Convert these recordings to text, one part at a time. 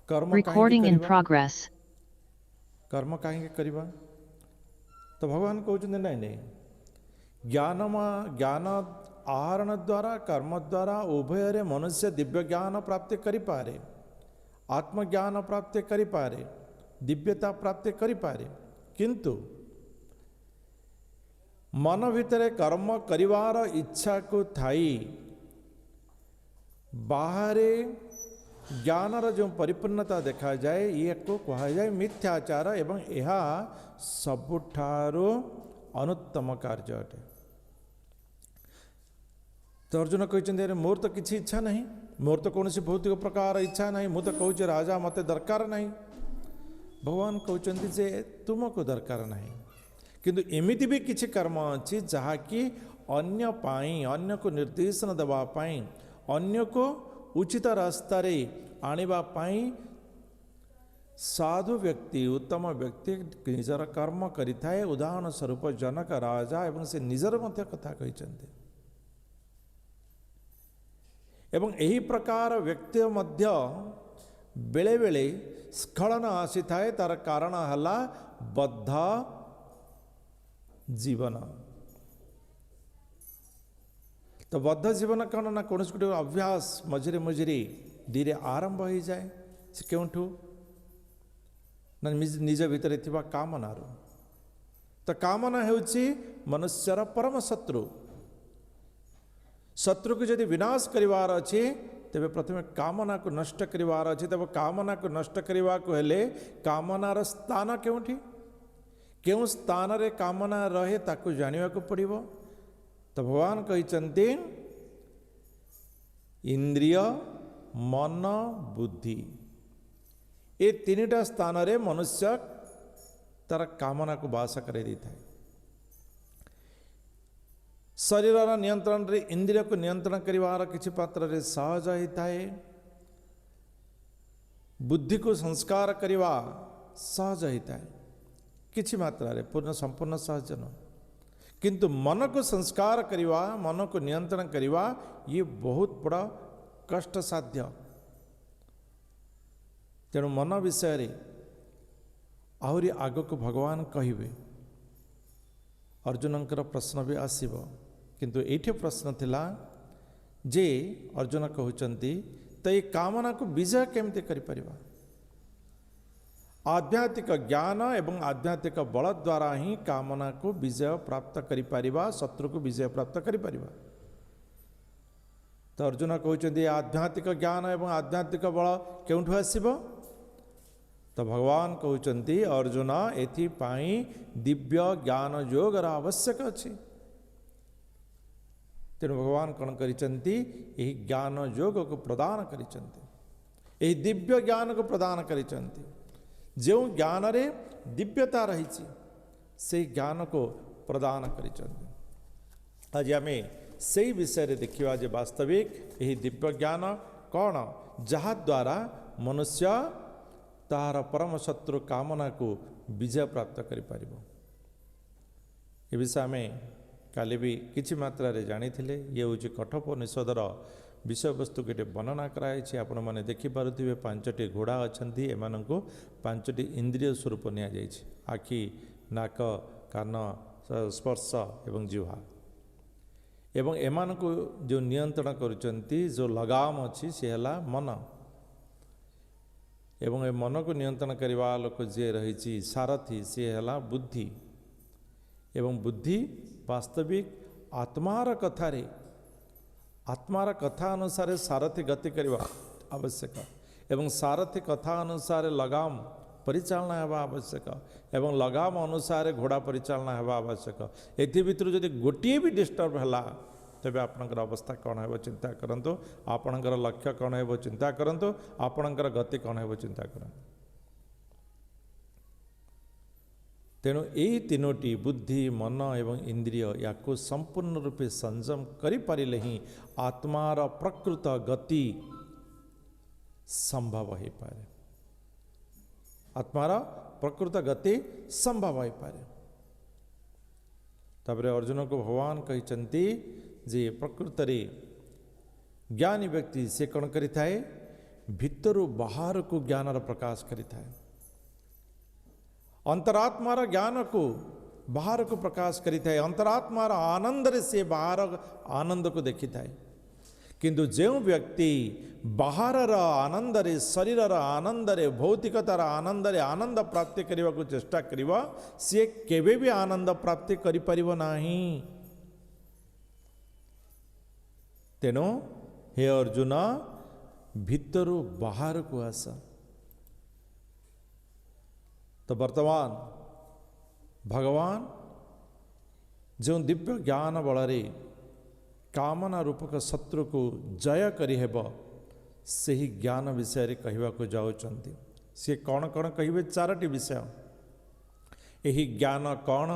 कर्म कहीं Recording in करवा progress. कर्म कहीं करवा तो भगवान कहते नहीं नहीं ज्ञान ज्ञान आहरण द्वारा कर्म द्वारा उभय मनुष्य दिव्य ज्ञान प्राप्ति करिपारे आत्मज्ञान प्राप्ति करिपारे दिव्यता प्राप्ति करिपारे किंतु मन भितर कर्म करिवार इच्छा को थाई बाहरे ज्ञानर जो परिपूर्णता देखा जाए ये को कहा जाए मिथ्याचार एवं यह सबुठारो अनुत्तम कार्य अटे। तो अर्जुन कहते अरे मोर तो किसी इच्छा नहीं मोर तो कौन सी भौतिक प्रकार इच्छा नहीं मुझे तो कहूँ राजा मत दरकार नहीं भगवान कहते जे तुमको दरकार नहीं किंतु एमिति भी किसी कर्म अच्छी जहाँकि अन्य पाई अन्य को निर्देशन देवाई अन्य को उचित रास्तार आनिबा पाई साधु व्यक्ति उत्तम व्यक्ति निजर कर्म करिथाए उदाहरण स्वरूप जनक राजा एवं से निजर मध्य कथा कहते एवं यही प्रकार व्यक्ति मध्य बेले बेले स्खलन आसी थाए तार कारण हला बद्ध जीवन तो बद्ध जीवन कौन ना कौन गोटे अभ्यास मझिरे मझिरे धीरे आरंभ हो जाए से क्योंठू ना निज भितर थिबा कामना तो कामना हेउची मनुष्यर परम शत्रु शत्रु को यदि विनाश करिवार अछि तेबे प्रथमे कामना को नष्ट करिवार अछि तब कामना को नष्ट करिवा को हेले कामनार स्थान केउठी केउ स्थान रे कामना रहे ताकू जानिवा को पड़िबो। तो भगवान कहते इंद्रिय मन बुद्धि ये तीनटा स्थान रे मनुष्य तार कामना को बास कर शरीर नियंत्रण रे इंद्रिय को नियंत्रण करिवार किछि पात्र रे सहज होता है बुद्धि को संस्कार करिवा सहज होता है किछि मात्रा रे पूर्ण संपूर्ण सहज न किंतु मन को संस्कार करिवा मन को नियंत्रण करिवा ये बहुत बड़ा कष्ट साध्य तेणु मन विषय रे आहरी आग को भगवान कहिबे अर्जुनंकर प्रश्न भी आसीबो किंतु एठे प्रश्न थिला जे अर्जुन कहउचंती तो ये कामना को विजय केमते करि परिबा आध्यात्मिक ज्ञान एवं आध्यात्मिक बल द्वारा ही कामना को विजय प्राप्त करि परिबा शत्रु को विजय प्राप्त करि परिबा। तो अर्जुन कहउचंती आध्यात्मिक ज्ञान एवं आध्यात्मिक बल केउठु आसीबो तो भगवान कहउचंती अर्जुन एथि पाई दिव्य ज्ञान योगर आवश्यक अछि तेणु भगवान कौन करिचंती यही ज्ञान योग को प्रदान करिचंती यही दिव्य ज्ञान को प्रदान करिचंती जो ज्ञान रे दिव्यता रही से ज्ञान को प्रदान करिचंती। आज आम से विषय रे देखिवा जे वास्तविक यही दिव्य ज्ञान कौन जहा द्वारा मनुष्य तार परम शत्रु कामना को विजय प्राप्त करि परिबो। ए विषय में काली भी किछि मात्रा रे जानी थिले ये हूँ कठोपनिषदर विषय वस्तु के वर्णना कराई आपण मैंने देखिपे पांचटी घोड़ा अच्छा एम को पांचटी इंद्रिय स्वरूप नि आखि नाक कान स्पर्श एवं जिह्वा एवं एमान को जो नियंत्रण करुचंती जो लगाम अच्छी सी है मन एवं ए मन को नियंत्रण करने लोक जी रही सारथी सी है बुद्धि एवं बुद्धि वास्तविक आत्मार कथारे आत्मार कथा अनुसार सारथी गति करवा आवश्यक एवं सारथी कथा अनुसार लगाम परिचालना हेबा आवश्यक एवं लगाम अनुसार घोड़ा परिचालना हेबा आवश्यक। एथि भितर जदि गोटे भी डिस्टर्ब है तेबे आपणकर अवस्था कौन है चिंता करंतु आपणकर लक्ष्य कौन है चिंता करंतु आपणकर गति कौन है चिंता करंतु। तेणु यही तीनोटी बुद्धि मन एवं इंद्रिय या संपूर्ण रूपे संयम करिपारिले ही आत्मार प्रकृत गति संभव हो पाए आत्मार प्रकृत गति संभव हो पाए। तापरे अर्जुन को भगवान कहते जे प्रकृत रे ज्ञानी व्यक्ति से कौन करि थाए भितरु बाहर को ज्ञानर प्रकाश करि थाए। अंतरात्मार ज्ञान को बाहर को प्रकाश करि थाए। अंतरात्मार आनंद रे से बाहर आनंद को देखि थाए। किंतु जो व्यक्ति बाहर आनंद रे शरीर आनंद रे भौतिकतार आनंद रे आनंद प्राप्ति करने को चेष्टा करिबा सी केबे भी आनंद प्राप्ति करि परिबो नाही। तेणु हे अर्जुन भितरु बाहर को आस। तो वर्तमान भगवान जो दिव्य ज्ञान बलरे कामना रूपक शत्रु को जय करि हेब सही ज्ञान विषय कहवा को जाउचंती। से कौन कौन कहिबे चारोटी विषय। यही ज्ञान कौन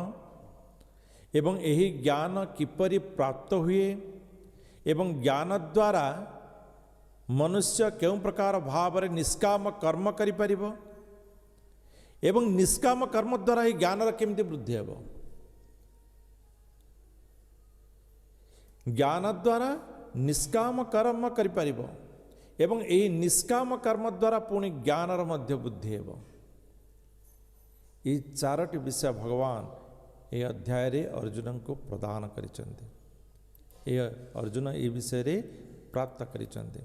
एवं यही ज्ञान किपरि प्राप्त हुए एवं ज्ञान द्वारा मनुष्य केउं प्रकार भाव रे निष्काम कर्म करि परिबो एवं निष्काम कर्म द्वारा ही ज्ञान केमती वृद्धि हेब। ज्ञान द्वारा निष्काम कर्म करि परिबो एवं यही निष्काम कर्म द्वारा पुणी ज्ञानर मध्य बुद्धि हेब। ये चारोटी विषय भगवान ये अध्याय रे अर्जुन को प्रदान करिसंते। ये अर्जुन ये विषय रे प्राप्त करिसंते।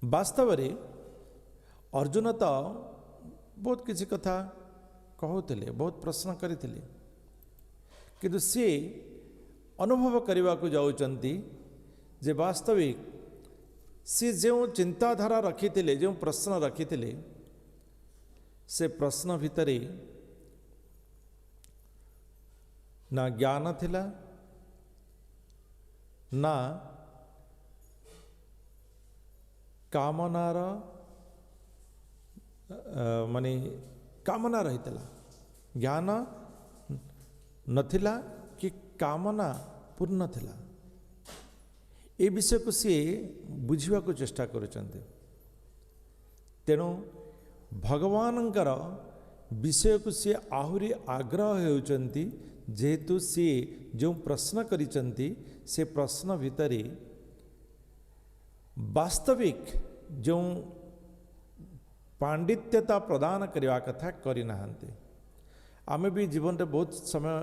वास्तव रे अर्जुन तो बहुत किसी कथा कहते बहुत प्रश्न करते किंतु सी अनुभव करने को जाउचंती जे वास्तविक सी जो चिंताधारा रखी जो प्रश्न रखी से प्रश्न भितर ना ज्ञान थिला ना कामनार माने कामना रही ज्ञान नथिला कि कामना पूर्ण थिला। ए विषय को सी बुझा को चेष्टा करुचंते। तेणु भगवानंकर विषय को सी आहुरी आग्रह होउचंती जेहेतु सी जो प्रश्न करिचंती से प्रश्न भितरे वास्तविक जो पांडित्यता प्रदान करने कथा करना। आम भी जीवन में बहुत समय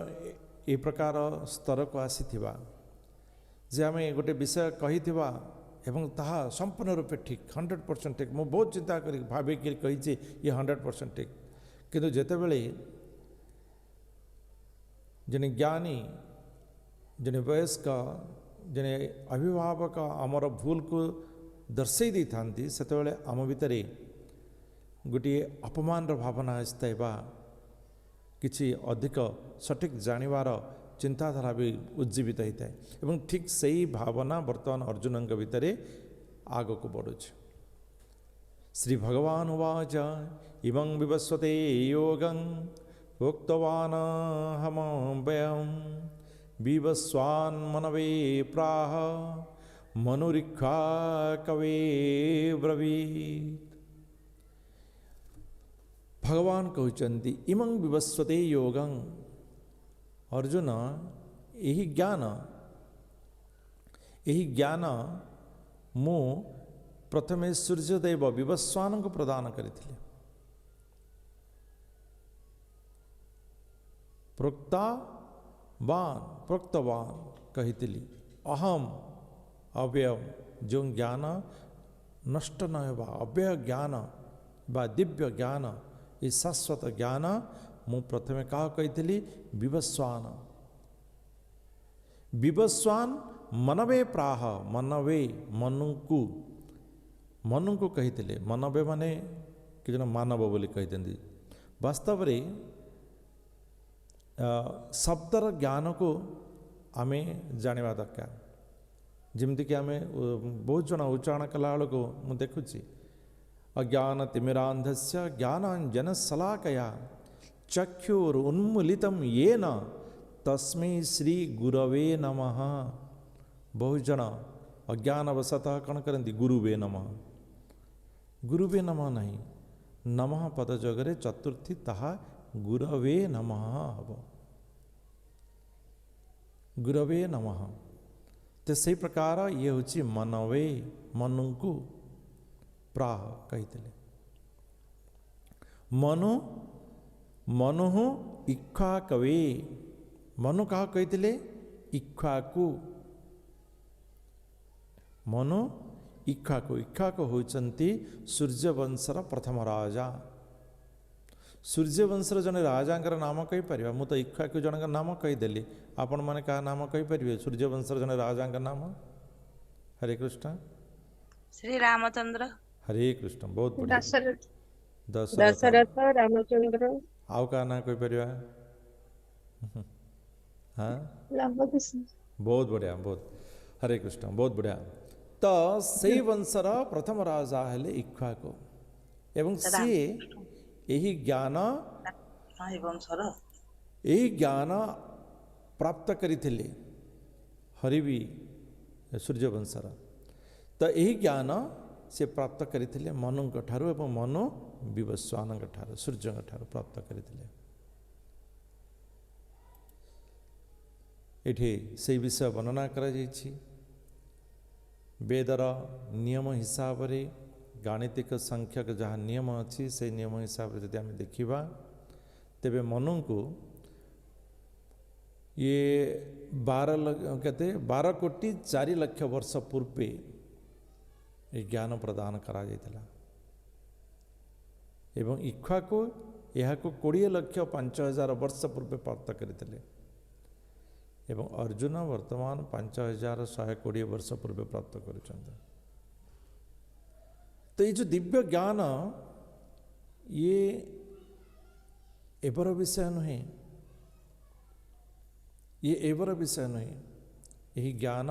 ये प्रकार स्तर को आसी जे आम गोटे विषय कही एवं ताहा संपूर्ण रूपे ठीक 100% ठीक मु बहुत चिंता कर भाविक कही ये 100% ठीक किंतु जेतेबेले जने ज्ञानी जने वयस्क जने अभिभावक आमर भूल को दर्शई दी थांती सेतेबेले आम भितरे गोटे अपमान भावना आसता बा किछि अधिक सठिक जानिवार चिंताधारा भी उज्जीवित होता है एवं ठीक सही भावना वर्तमान अर्जुन भितर आग को बढ़ुछ। श्री भगवान उवाच इमं विवस्वते योगं उक्तवान् हमव्ययं विवस्वान् मनवे प्राह मनुरिक्ष्वा कवे ब्रवीत्। भगवान कहते इमं विवस्वते योगं अर्जुन यही ज्ञान मु प्रथमे सूर्यदेव विवस्वान को प्रदान करथिले। प्रोक्तवान कहितली अहम अव्यय जो ज्ञान नष्ट न होगा अव्यय ज्ञान बा दिव्य ज्ञान ये शाश्वत ज्ञान मु प्रथमे क्या कही विवस्वान मनवे प्राह मनवे मनु को कही मनवे माने कि जन मानव बोली कही वास्तव रे शब्दर ज्ञान को आमे जानिबा दरकार। जमती कि आम बहुत जन उच्चारण कला को मुझे देखुची अज्ञान तिमिरांधस्य ज्ञानांजन शलाकया चक्षुरुन्मीलितं येन तस्मै श्री गुरवे नमः। बहुत जन अज्ञानवशतः कौन करती गुरुवे नमः नहीं नमः पद जगरे चतुर्थी ताहा गुरवे नमः हम गुरवे नमः। तो सही प्रकार ये हूँ मनवे मनु को प्राह कही मनु मनु इक्ष्वा कवे मनु क्या कही इक्ष्वाकु मनु इक्ष्वाकु इक्ष्वाकु होइचंती सूर्यवंशर प्रथम राजा सूर्यवंशर जने राजांकर नाम कही परिबा मु तो इक्ष्वाकु जनकर नाम कहीदेली आपण माने का नाम कही परिबे सूर्यवंशर जने राजांकर नाम हरे कृष्ण श्री रामचंद्र हरे कृष्ण बहुत बढ़िया दशरथ दशरथ दशरथ रामचंद्र आउ का ना कही परिबा हाँ लंबकृष्ण बहुत बढ़िया बहुत हरे कृष्ण बहुत बढ़िया तो सेई वंशर प्रथम राजा हेले इक्ष्वाकु एवं सी यही ज्ञान यही ज्ञान प्राप्त करिथिले हरिवी सूर्यवंशर तो यही ज्ञान से प्राप्त करिथिले मनुଙ୍କ ठारू एवं मनु विवस्वानଙ୍କ ठारू सूर्यଙ୍କ ठारू प्राप्त करिथिले एठी से विषय वर्णना करा जायछि वेदर नियम हिसाब रे गाणितिक संख्यक जहाँ नियम अच्छी से नियम हिसाब से जब आम देखा तेरे मनु को ये 12 कोटी 4 लाख वर्ष पूर्वे ये ज्ञान प्रदान करा जायतिला एवं इक्ष्वाकु यह को 20 लाख 5,000 वर्ष पूर्वे प्राप्त करते एवं अर्जुन वर्तमान 5,120 वर्ष पूर्वे प्राप्त कर तो ये जो दिव्य ज्ञान ये एवर विषय नुहे ये एवर विषय नुहे यही ज्ञान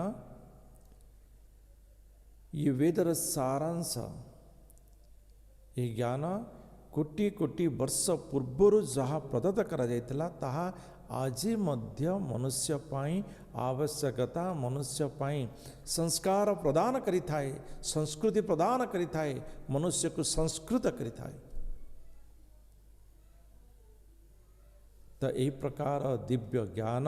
ये वेदर सारांश ये ज्ञान कोटि कोटि वर्ष पूर्वर जहाँ प्रदत्त करा जायतिला ताहा आज मध्य मनुष्य पाई आवश्यकता मनुष्य पाई संस्कार प्रदान करि थाए संस्कृति प्रदान करि थाए मनुष्य को संस्कृत करि थाए तो यही प्रकार दिव्य ज्ञान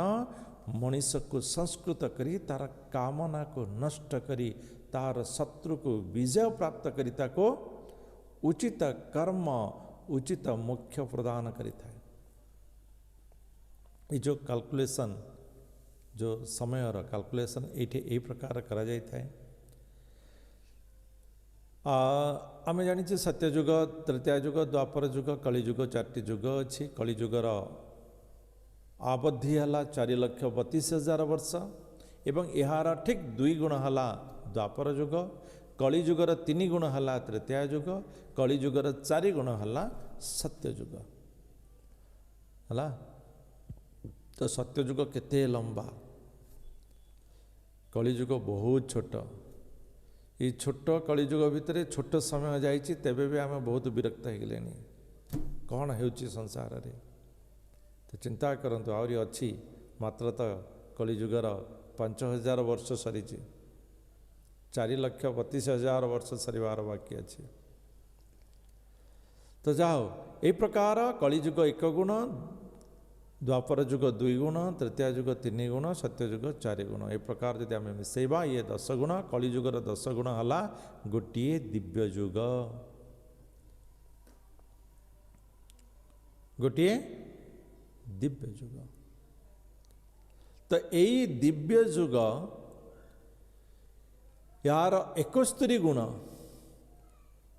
मनुष्य को संस्कृत करी तार कामना को नष्ट करी तार शत्रु को विजय प्राप्त करी ताको उचित कर्म उचित मोक्ष प्रदान करि थाए ये जो कैलकुलेशन जो समय कैलकुलेशन ये प्रकार करा जाय थाए आम जानी सत्यजुग त्रेतायुग द्वापर जुग कलिजुग 4टी जुग अच्छी कलिजुगर आबद्धि है 4,32,000 वर्ष एवं यार ठीक 2 गुण है द्वापर जुग कलिजुगर 3 गुण है त्रेतायुग कलिजुगर 4 गुण है सत्यजुग है तो सत्यजुग केते लंबा कलिजुग बहुत छोट ये छोट कलिजुग भितर छोट समय जाइए तेबे भी आम बहुत विरक्त हो गले कौन हो संसार रे तो चिंता करंतु आहरी अच्छी मात्र तो कलिजुगर 5,000 वर्ष सरी 4,32,000 वर्ष सरीबार बाकी अच्छी तो जाओ ये प्रकार कलिजुग 1 गुण द्वापर जुग 2 गुण तृतीय जुग 3 गुण सत्यजुग 4 गुण ए प्रकार जब आम मिसेबा ये 10 गुण कलिजुगर 10 गुण है गोटे दिव्य जुग गोटे दिव्य जुग तो यही दिव्य जुग यार 71 गुण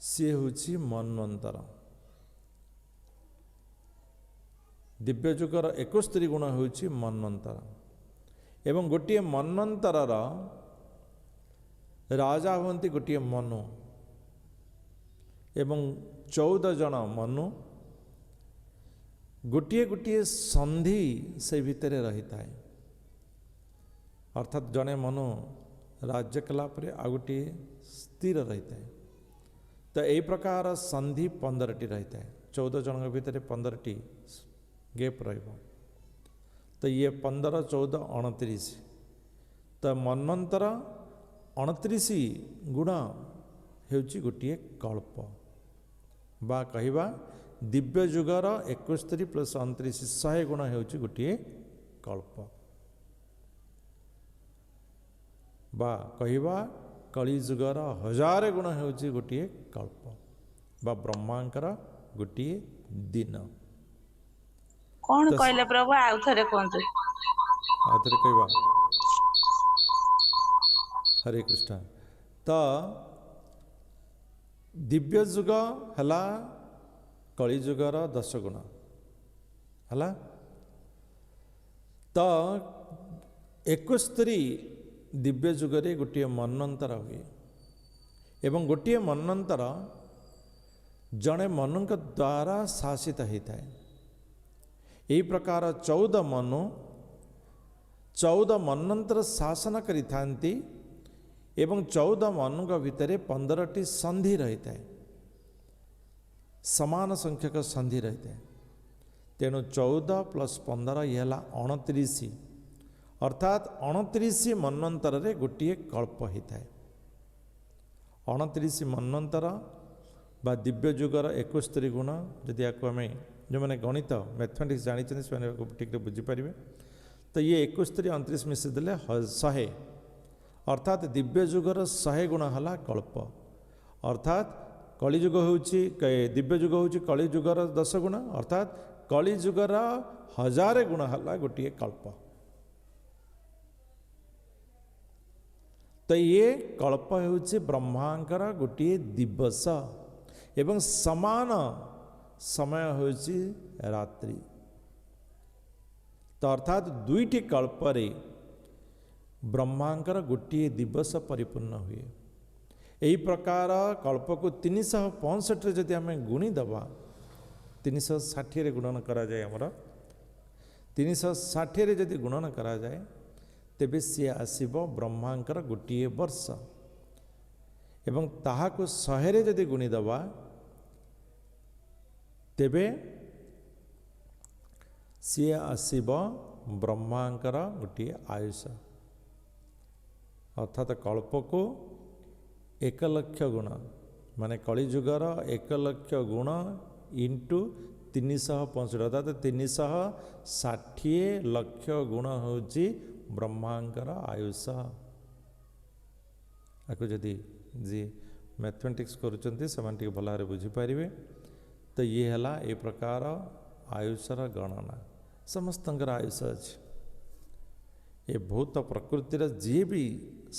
सी हूँ मन्वंतर दिव्य जुगर 71 गुण होउछि मन्वंतर एवं गोटे मन्वंतर राजा हुंती गोटे मनु एवं 14 जन मनु गोटे गोटे संधि से भितर रही थाए अर्थात जने मनु राज्य कला पर आ गोटे स्थिर रही थाए तो यही प्रकार संधि 15टी रही थाए 14 जन भितर 15टी गैप रहिबो तो ये 15 14 29 तो मन्वंतर 29 गुण हेउची गोटे कल्प बा कहिबा दिव्य जुगर 71 प्लस 29 100 गुण हेउची गोटे कल्प बा कहिबा कलिजुगर 1000 गुण ହେଉଛି ଗୋଟିଏ କଳ୍ପ ବା ବ୍ରହ୍ମାଙ୍କର ଗୋଟିଏ ଦିନ। କଣ ତ କହିଲେ ପ୍ରଭୁ ଆଉ ଥରେ କୁହନ୍ତୁ। ଆଉ ଥରେ କହିବା, ହରେ କୃଷ୍ଣ। ତ ଦିବ୍ୟ ଯୁଗ ହେଲା କଳିଯୁଗର 10 ଗୁଣ ହେଲା। ତ 71 ଦିବ୍ୟ ଯୁଗରେ ଗୋଟିଏ ମନ୍ୱନ୍ତର ହୁଏ ଏବଂ ଗୋଟିଏ ମନ୍ୱନ୍ତର ଜଣେ ମନୁଙ୍କ ଦ୍ୱାରା ଶାସିତ ହୋଇଥାଏ। ଏହି ପ୍ରକାର 14 ମନୁ 14 ମନ୍ୱନ୍ତର ଶାସନ କରିଥାନ୍ତି ଏବଂ 14 ମନୁଙ୍କ ଭିତରେ 15ଟି ସନ୍ଧି ରହିଥାଏ, ସମାନ ସଂଖ୍ୟକ ସନ୍ଧି ରହିଥାଏ। ତେଣୁ 14 + 15 ଇଏ ହେଲା 29, ଅର୍ଥାତ୍ 29 ମନ୍ୱନ୍ତରରେ ଗୋଟିଏ କଳ୍ପ ହୋଇଥାଏ। 29 ମନ୍ୱନ୍ତର ବା ଦିବ୍ୟ ଯୁଗର 71 ଗୁଣ, ଯଦି ୟାକୁ ଆମେ ଯେଉଁମାନେ ଗଣିତ ମ୍ୟାଥମେଟିକ୍ସ ଜାଣିଛନ୍ତି ସେମାନେ ଠିକ୍ରେ ବୁଝିପାରିବେ। ତ ଇଏ 71 29 ମିଶିଦେଲେ 100, ଅର୍ଥାତ୍ ଦିବ୍ୟ ଯୁଗର 100 ଗୁଣ ହେଲା କଳ୍ପ। ଅର୍ଥାତ୍ କଳିଯୁଗ ହେଉଛି ଦିବ୍ୟ ଯୁଗ ହେଉଛି କଳିଯୁଗର 10 ଗୁଣ, ଅର୍ଥାତ୍ କଳିଯୁଗର 1000 ଗୁଣ ହେଲା ଗୋଟିଏ କଳ୍ପ। ତ ଇଏ କଳ୍ପ ହେଉଛି ବ୍ରହ୍ମାଙ୍କର ଗୋଟିଏ ଦିବସ ଏବଂ ସମାନ ସମୟ ହେଉଛି ରାତ୍ରି। ତ ଅର୍ଥାତ୍ 2ଟି କଳ୍ପରେ ବ୍ରହ୍ମାଙ୍କର ଗୋଟିଏ ଦିବସ ପରିପୂର୍ଣ୍ଣ ହୁଏ। ଏହି ପ୍ରକାର କଳ୍ପକୁ 365ରେ ଯଦି ଆମେ ଗୁଣିଦେବା, 360ରେ ଗୁଣନ କରାଯାଏ, ଆମର 360ରେ ଯଦି ଗୁଣନ କରାଯାଏ ତେବେ ସିଏ ଆସିବ ବ୍ରହ୍ମାଙ୍କର ଗୋଟିଏ ବର୍ଷ ଏବଂ ତାହାକୁ 100ରେ ଯଦି ଗୁଣିଦେବା ତେବେ ସିଏ ଆସିବ ବ୍ରହ୍ମାଙ୍କର ଗୋଟିଏ ଆୟୁଷ। ଅର୍ଥାତ୍ କଳ୍ପକୁ 1 ଲକ୍ଷ ଗୁଣ, ମାନେ କଳିଯୁଗର 1 ଲକ୍ଷ ଗୁଣ ଇଣ୍ଟୁ 365, ଅର୍ଥାତ୍ 360 ଲକ୍ଷ ଗୁଣ ହେଉଛି ବ୍ରହ୍ମାଙ୍କର ଆୟୁଷ। ଆକୁ ଯଦି ଯିଏ ମ୍ୟାଥମେଟିକ୍ସ କରୁଛନ୍ତି ସେମାନେ ଟିକେ ଭଲ ଭାବରେ ବୁଝିପାରିବେ। ତ ଇଏ ହେଲା ଏ ପ୍ରକାର ଆୟୁଷର ଗଣନା। ସମସ୍ତଙ୍କର ଆୟୁଷ ଅଛି। ଏ ଭୂତ ପ୍ରକୃତିର ଯିଏ ବି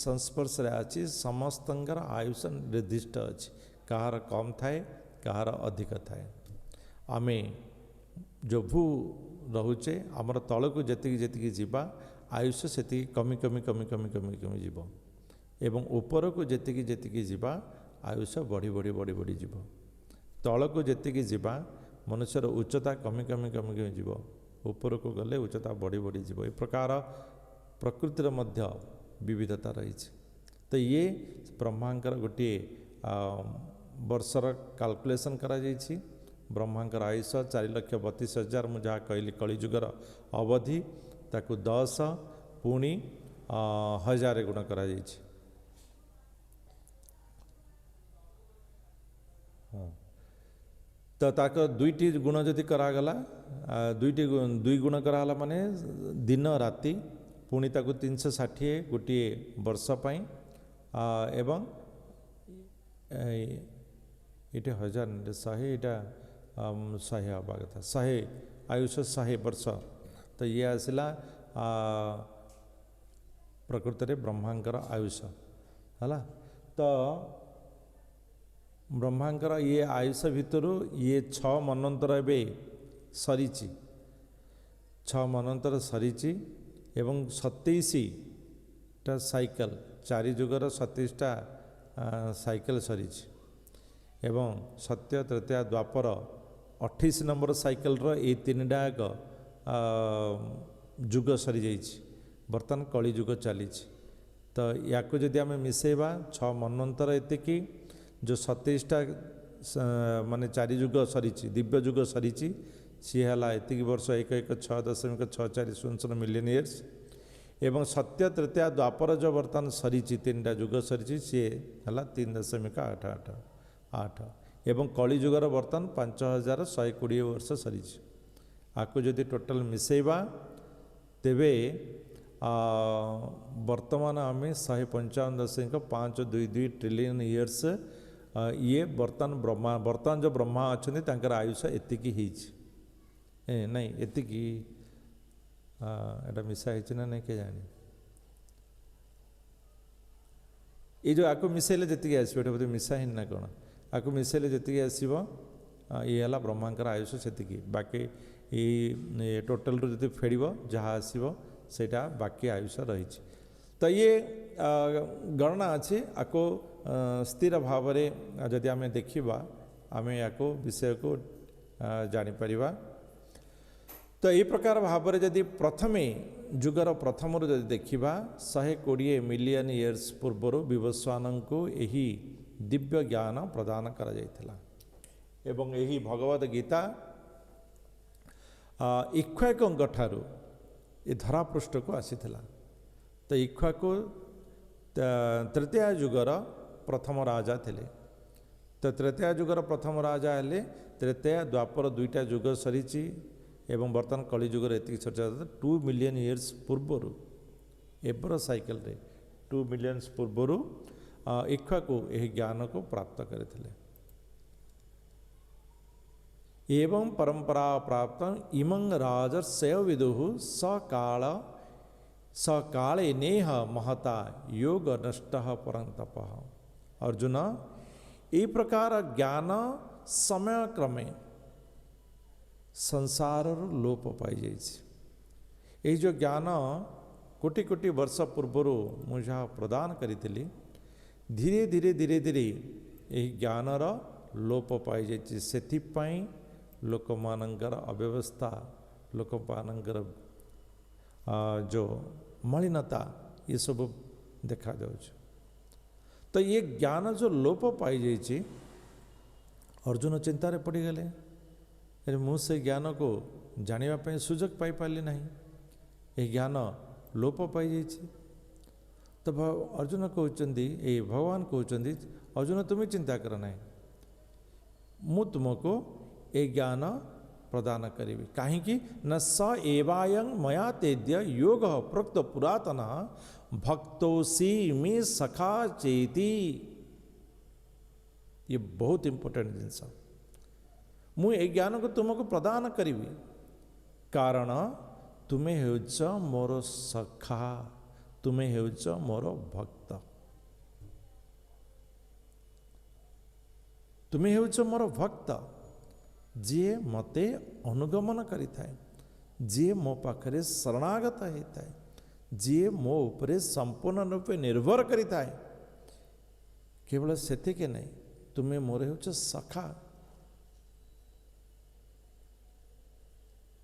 ସଂସ୍ପର୍ଶରେ ଅଛି ସମସ୍ତଙ୍କର ଆୟୁଷ ନିର୍ଦ୍ଦିଷ୍ଟ ଅଛି, କାହାର କମ୍ ଥାଏ, କାହାର ଅଧିକ ଥାଏ। ଆମେ ଯୋଭୁ ରହୁଛେ, ଆମର ତଳକୁ ଯେତିକି ଯେତିକି ଯିବା ଆୟୁଷ ସେତିକି କମି କମି କମି କମି କମି କମି ଯିବ ଏବଂ ଉପରକୁ ଯେତିକି ଯେତିକି ଯିବା ଆୟୁଷ ବଢ଼ି ବଢ଼ି ବଢ଼ି ବଢ଼ି ଯିବ। ତଳକୁ ଯେତିକି ଯିବା ମନୁଷ୍ୟର ଉଚ୍ଚତା କମି କମି କମି କମି ଯିବ, ଉପରକୁ ଗଲେ ଉଚ୍ଚତା ବଢ଼ି ବଢ଼ି ଯିବ। ଏ ପ୍ରକାର ପ୍ରକୃତିର ମଧ୍ୟ ବିବିଧତା ରହିଛି। ତ ଇଏ ବ୍ରହ୍ମାଙ୍କର ଗୋଟିଏ ବର୍ଷର କାଲକୁଲେସନ୍ କରାଯାଇଛି। ବ୍ରହ୍ମାଙ୍କର ଆୟୁଷ 4,32,000, ମୁଁ ଯାହା କହିଲି କଳିଯୁଗର ଅବଧି, ତାକୁ 10 ପୁଣି 1000 ଗୁଣ କରାଯାଇଛି। ତ ତାକୁ 2ଟି ଗୁଣ ଯଦି କରାଗଲା, 2 ଗୁଣ କରାଗଲା ମାନେ ଦିନ ରାତି, ପୁଣି ତାକୁ 360 ଗୋଟିଏ ବର୍ଷ ପାଇଁ, ଏବଂ ଏଇଟା 1000 100, ଏଇଟା 100 ହେବା କଥା, 100 ଆୟୁଷ 100 ବର୍ଷ। ତ ଇଏ ଆସିଲା ପ୍ରକୃତରେ ବ୍ରହ୍ମାଙ୍କର ଆୟୁଷ ହେଲା। ତ ବ୍ରହ୍ମାଙ୍କର ଇଏ ଆୟୁଷ ଭିତରୁ ଇଏ 6 ମନ୍ୱନ୍ତର ଏବେ ସରିଛି, 6 ମନ୍ୱନ୍ତର ସରିଛି ଏବଂ 27ଟା ସାଇକେଲ, 4 ଯୁଗର 27ଟା ସାଇକେଲ ସରିଛି ଏବଂ ସତ୍ୟ ତ୍ରେତୟା ଦ୍ୱାପର 28 ନମ୍ବର ସାଇକେଲର ଏଇ 3ଟା ଯାକ ଯୁଗ ସରିଯାଇଛି। ବର୍ତ୍ତମାନ କଳି ଯୁଗ ଚାଲିଛି। ତ ୟାକୁ ଯଦି ଆମେ ମିଶାଇବା 6 ମନ୍ୱନ୍ତର ଏତିକି, ଯେଉଁ 27ଟା ମାନେ 4 ଯୁଗ ସରିଛି, ଦିବ୍ୟ ଯୁଗ ସରିଛି, ସିଏ ହେଲା ଏତିକି ବର୍ଷ 1,1,6.6400 ମିଲିୟନ ଇୟର୍ସ ଏବଂ ସତ୍ୟ ତ୍ରେତୟା ଦ୍ୱାପର ଯେଉଁ ବର୍ତ୍ତମାନ ସରିଛି, 3ଟା ଯୁଗ ସରିଛି, ସିଏ ହେଲା 3.88 ଏବଂ କଳିଯୁଗର ବର୍ତ୍ତମାନ 5,120 ବର୍ଷ ସରିଛି। ଆକୁ ଯଦି ଟୋଟାଲ ମିଶାଇବା ତେବେ वर्तमान आम 155.522 ट्रिलियन इयर्स ये वर्तमान जो ब्रह्मा अच्छा तांकर आयुष एतिकी नहीं एतिकी एटा मिसा है ना नहीं के जानी ये जो आपको मिसेले जी आसो बोधे मिसा ही ना कौन आपको मिसेले जी आसो ये है ब्रह्मांकर आयुष से बाकी ये टोटाल रू फेड़ जहाँ आसो सेटा बाकी आयुष रही तो ये गणना अच्छी आपको स्थिर भाव जदि आम देखा आम या विषय को जापर तो ये प्रकार भाव में जदि प्रथमे जुगर प्रथम जदि देखा 120 मिलियन इयर्स पूर्वर विवस्वान को यही दिव्य ज्ञान प्रदान करा जायथिला एवं यही भगवद गीता इक्ष्वाकुंक ठारू ये धरापृष्ठ को आसीथिला तो इक्ष्वाकु तृतीय जुगर प्रथम राजा थिले तो तृतीय जुगर प्रथम राजा हेले तृतीय द्वापर दुईटा जुग सरीची एवं बर्तमान कली जुगर एति चर्चा 2 मिलियन इयर्स पूर्वर एबर साइकेल रे 2 मिलियन पूर्वर इक्ष्वाकु यह ज्ञान को प्राप्त करथिले एवं परंपरा प्राप्त इमं राजर्षय विदुः सकाले नेह महता योग नष्ट परंतप अर्जुन ये प्रकार ज्ञान समय क्रमे संसार लोप पाई जाइए जो ज्ञान कोटि कोटि वर्ष पूर्वर मुझे प्रदान करी धीरे धीरे धीरे धीरे यही ज्ञानर लोप पाई जाइए से लोक मानकर अव्यवस्था लोक मानकर जो मलिनता ये सब देखा जाउछ तो ये ज्ञान जो लोप पाई जाइए अर्जुन चिंतार पड़गले अरे मु से ज्ञान को जानापी सुजोग पाई पारि ना ये ज्ञान लोप पाई जाइए तो अर्जुन कहते ये भगवान कहते अर्जुन तुम्हें चिंता कर ना मु तुमको ये ज्ञान प्रदान करी कहीं न स एवायं मया तेद्य योग प्रोक्त पुरातन भक्तोसी मे सखा चेती ये बहुत इंपोर्टेंट जिनस मु ए ज्ञान को तुमको प्रदान करी कारण तुम्हें होच मोर सखा तुम्हें होच मोर भक्त तुम्हें होच मोर भक्त जी मते अनुगमन करी थाए जी मो पाखरे शरणागत होता है जी मो उपरे संपूर्ण रूपे निर्भर करी थाए केवल सेतिके नहीं तुम्हें मोर होच सखा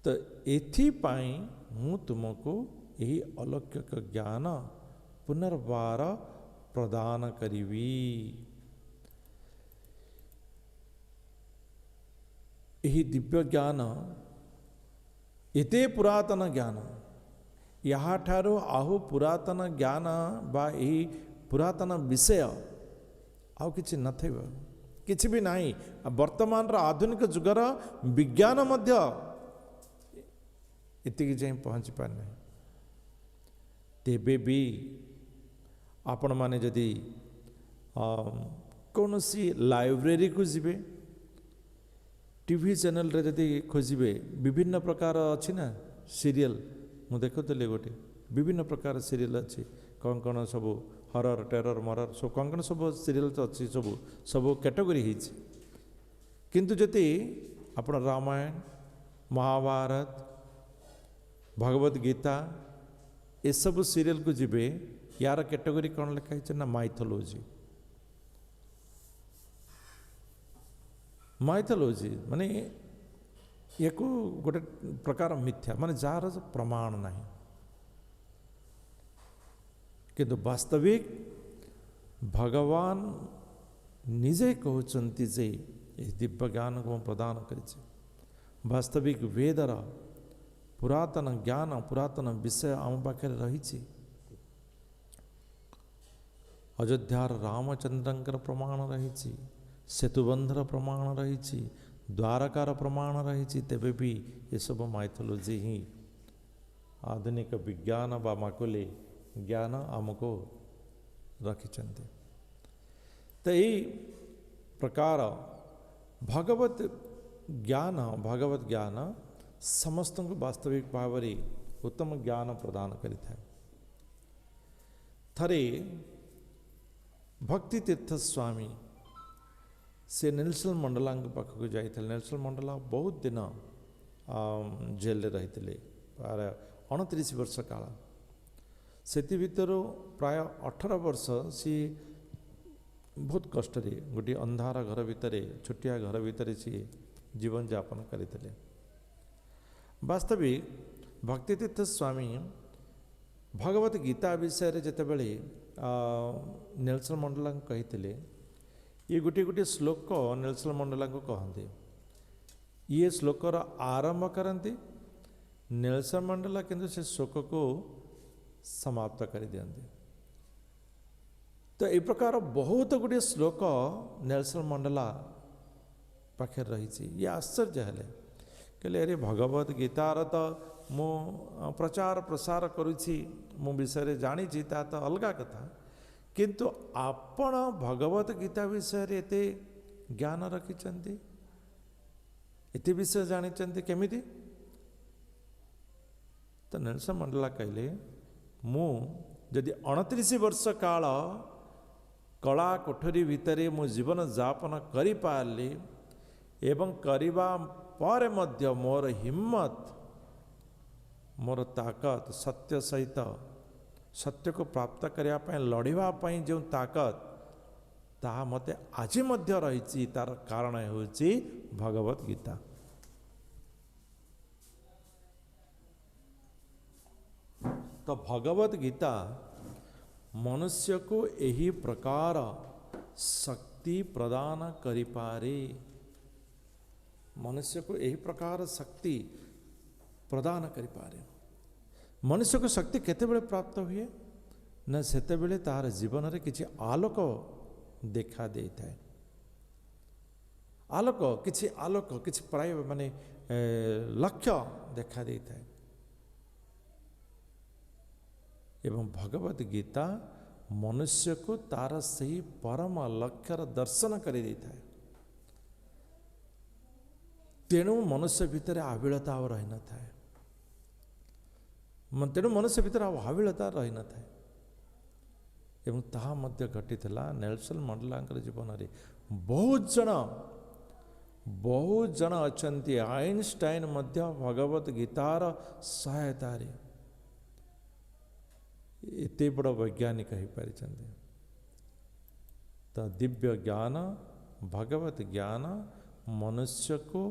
तो एथिपाई मु तुमको यही अलौकिक ज्ञान पुनर्बार प्रदान करिवी यही दिव्य ज्ञान एते पुरातन ज्ञान यहाँ ठारो आहु पुरातन ज्ञान बा यही पुरातन विषय आउ किछि नथिब किछि भी नहीं वर्तमान आधुनिक जुगर विज्ञान मध्य इतनी जाए पहुँची पारना तेबे भी आपण माने जदि कौन सी लाइब्रेरी को जीवे टीवी चैनल रे जदि खोजे विभिन्न प्रकार अच्छी ना सीरियल मु देखुली गोटे विभिन्न प्रकार सीरियल अच्छी कौन कौन सब हरर टेरर मरर सब कौन कौन सब सीरियल अच्छी सब सब कैटेगरी किंतु जदि आपण रामायण महाभारत भगवद गीता ये सब सीरियल को जीवे यार कैटेगरी कौन लिखाई ना माइथोलॉजी माइथोलॉजी माने ये को गोटे प्रकार मिथ्या माने जार प्रमाण नहीं किंतु वास्तविक भगवान निजे कहते जे दिव्य ज्ञान को प्रदान कर वास्तविक वेदर पुरातन ज्ञान पुरातन विषय आम पाखे रही अयोध्यार रामचंद्रंकर प्रमाण रही सेतुबंधर प्रमाण रही द्वारकार प्रमाण रही तेबे भी ये सब माइथोलॉजी ही आधुनिक विज्ञान बा माकुली ज्ञान आमको रखिछन्ति। तो यही प्रकार भगवत ज्ञान समस्त को वास्तविक भाव में उत्तम ज्ञान प्रदान करिଥାଏ। थरे भक्ति तीर्थ स्वामी से नेल्सन मंडला पाखक जाते। नेल्सन मंडला बहुत दिन जेल रही प्राय 29 वर्ष काल। से भर प्राय 18 वर्ष सी बहुत कष्ट गोटे अंधार घर भितर छोटिया घर भितर सी जीवन यापन करते। वास्तविक भक्तितीर्थ स्वामी भगवत गीता विषय जितेबले नेल्सन मंडला कही ये गोटे गोटे श्लोक नेल्सन मंडला को कहते। ये श्लोकर आरंभ करती नेल्सन मंडला किंतु से श्लोक को समाप्त कर दियंती। तो ये प्रकार बहुत गुड़े श्लोक नेल्सन मंडला पाखे रही। ये आश्चर्य है कहले अरे भगवत गीतार तो मु प्रचार प्रसार करुछि मु विषय जानी ता तो अलग कथा, किंतु आपण भगवत गीता विषय एते ज्ञान रखिछन्ति, एते विषय जानिछन्ति केमिति? तो नेल्सन मंडला कहले मु जदि 29 वर्ष काल कला कोठरी भितरे मु जीवन यापन करि पारली एवं करिबा पर मध्य मोर हिम्मत मोर ताकत सत्य सहित सत्य को प्राप्त करने लड़ाई जो ताकत ताहा मते आज मध्य रही। तार कारण होची भगवत गीता। तो भगवत गीता मनुष्य को यही प्रकार शक्ति प्रदान करि पारे। मनुष्य को यही प्रकार शक्ति प्रदान करि पारे। मनुष्य को शक्ति केते बेले प्राप्त हुए न सेते बेले तार जीवन रे किछि आलोक देखा देता है। आलोक किछि प्राय माने लक्ष्य देखा देता है। एवं भगवत गीता मनुष्य को तार सही परम लक्ष्यर दर्शन कर देता है। तेणु मनुष्य भितर आविलता और रही न था। तेणु मनुष्य भितर आविलता रही न था। एवं ताहा मध्य घटितला नेल्सन मंडला जीवन में बहुत जन अछंती। आइनस्टाइन मध्य भगवत गीतार सहायता एते बड़ वैज्ञानिक हो पारि। तो दिव्य ज्ञान भगवत ज्ञान मनुष्य को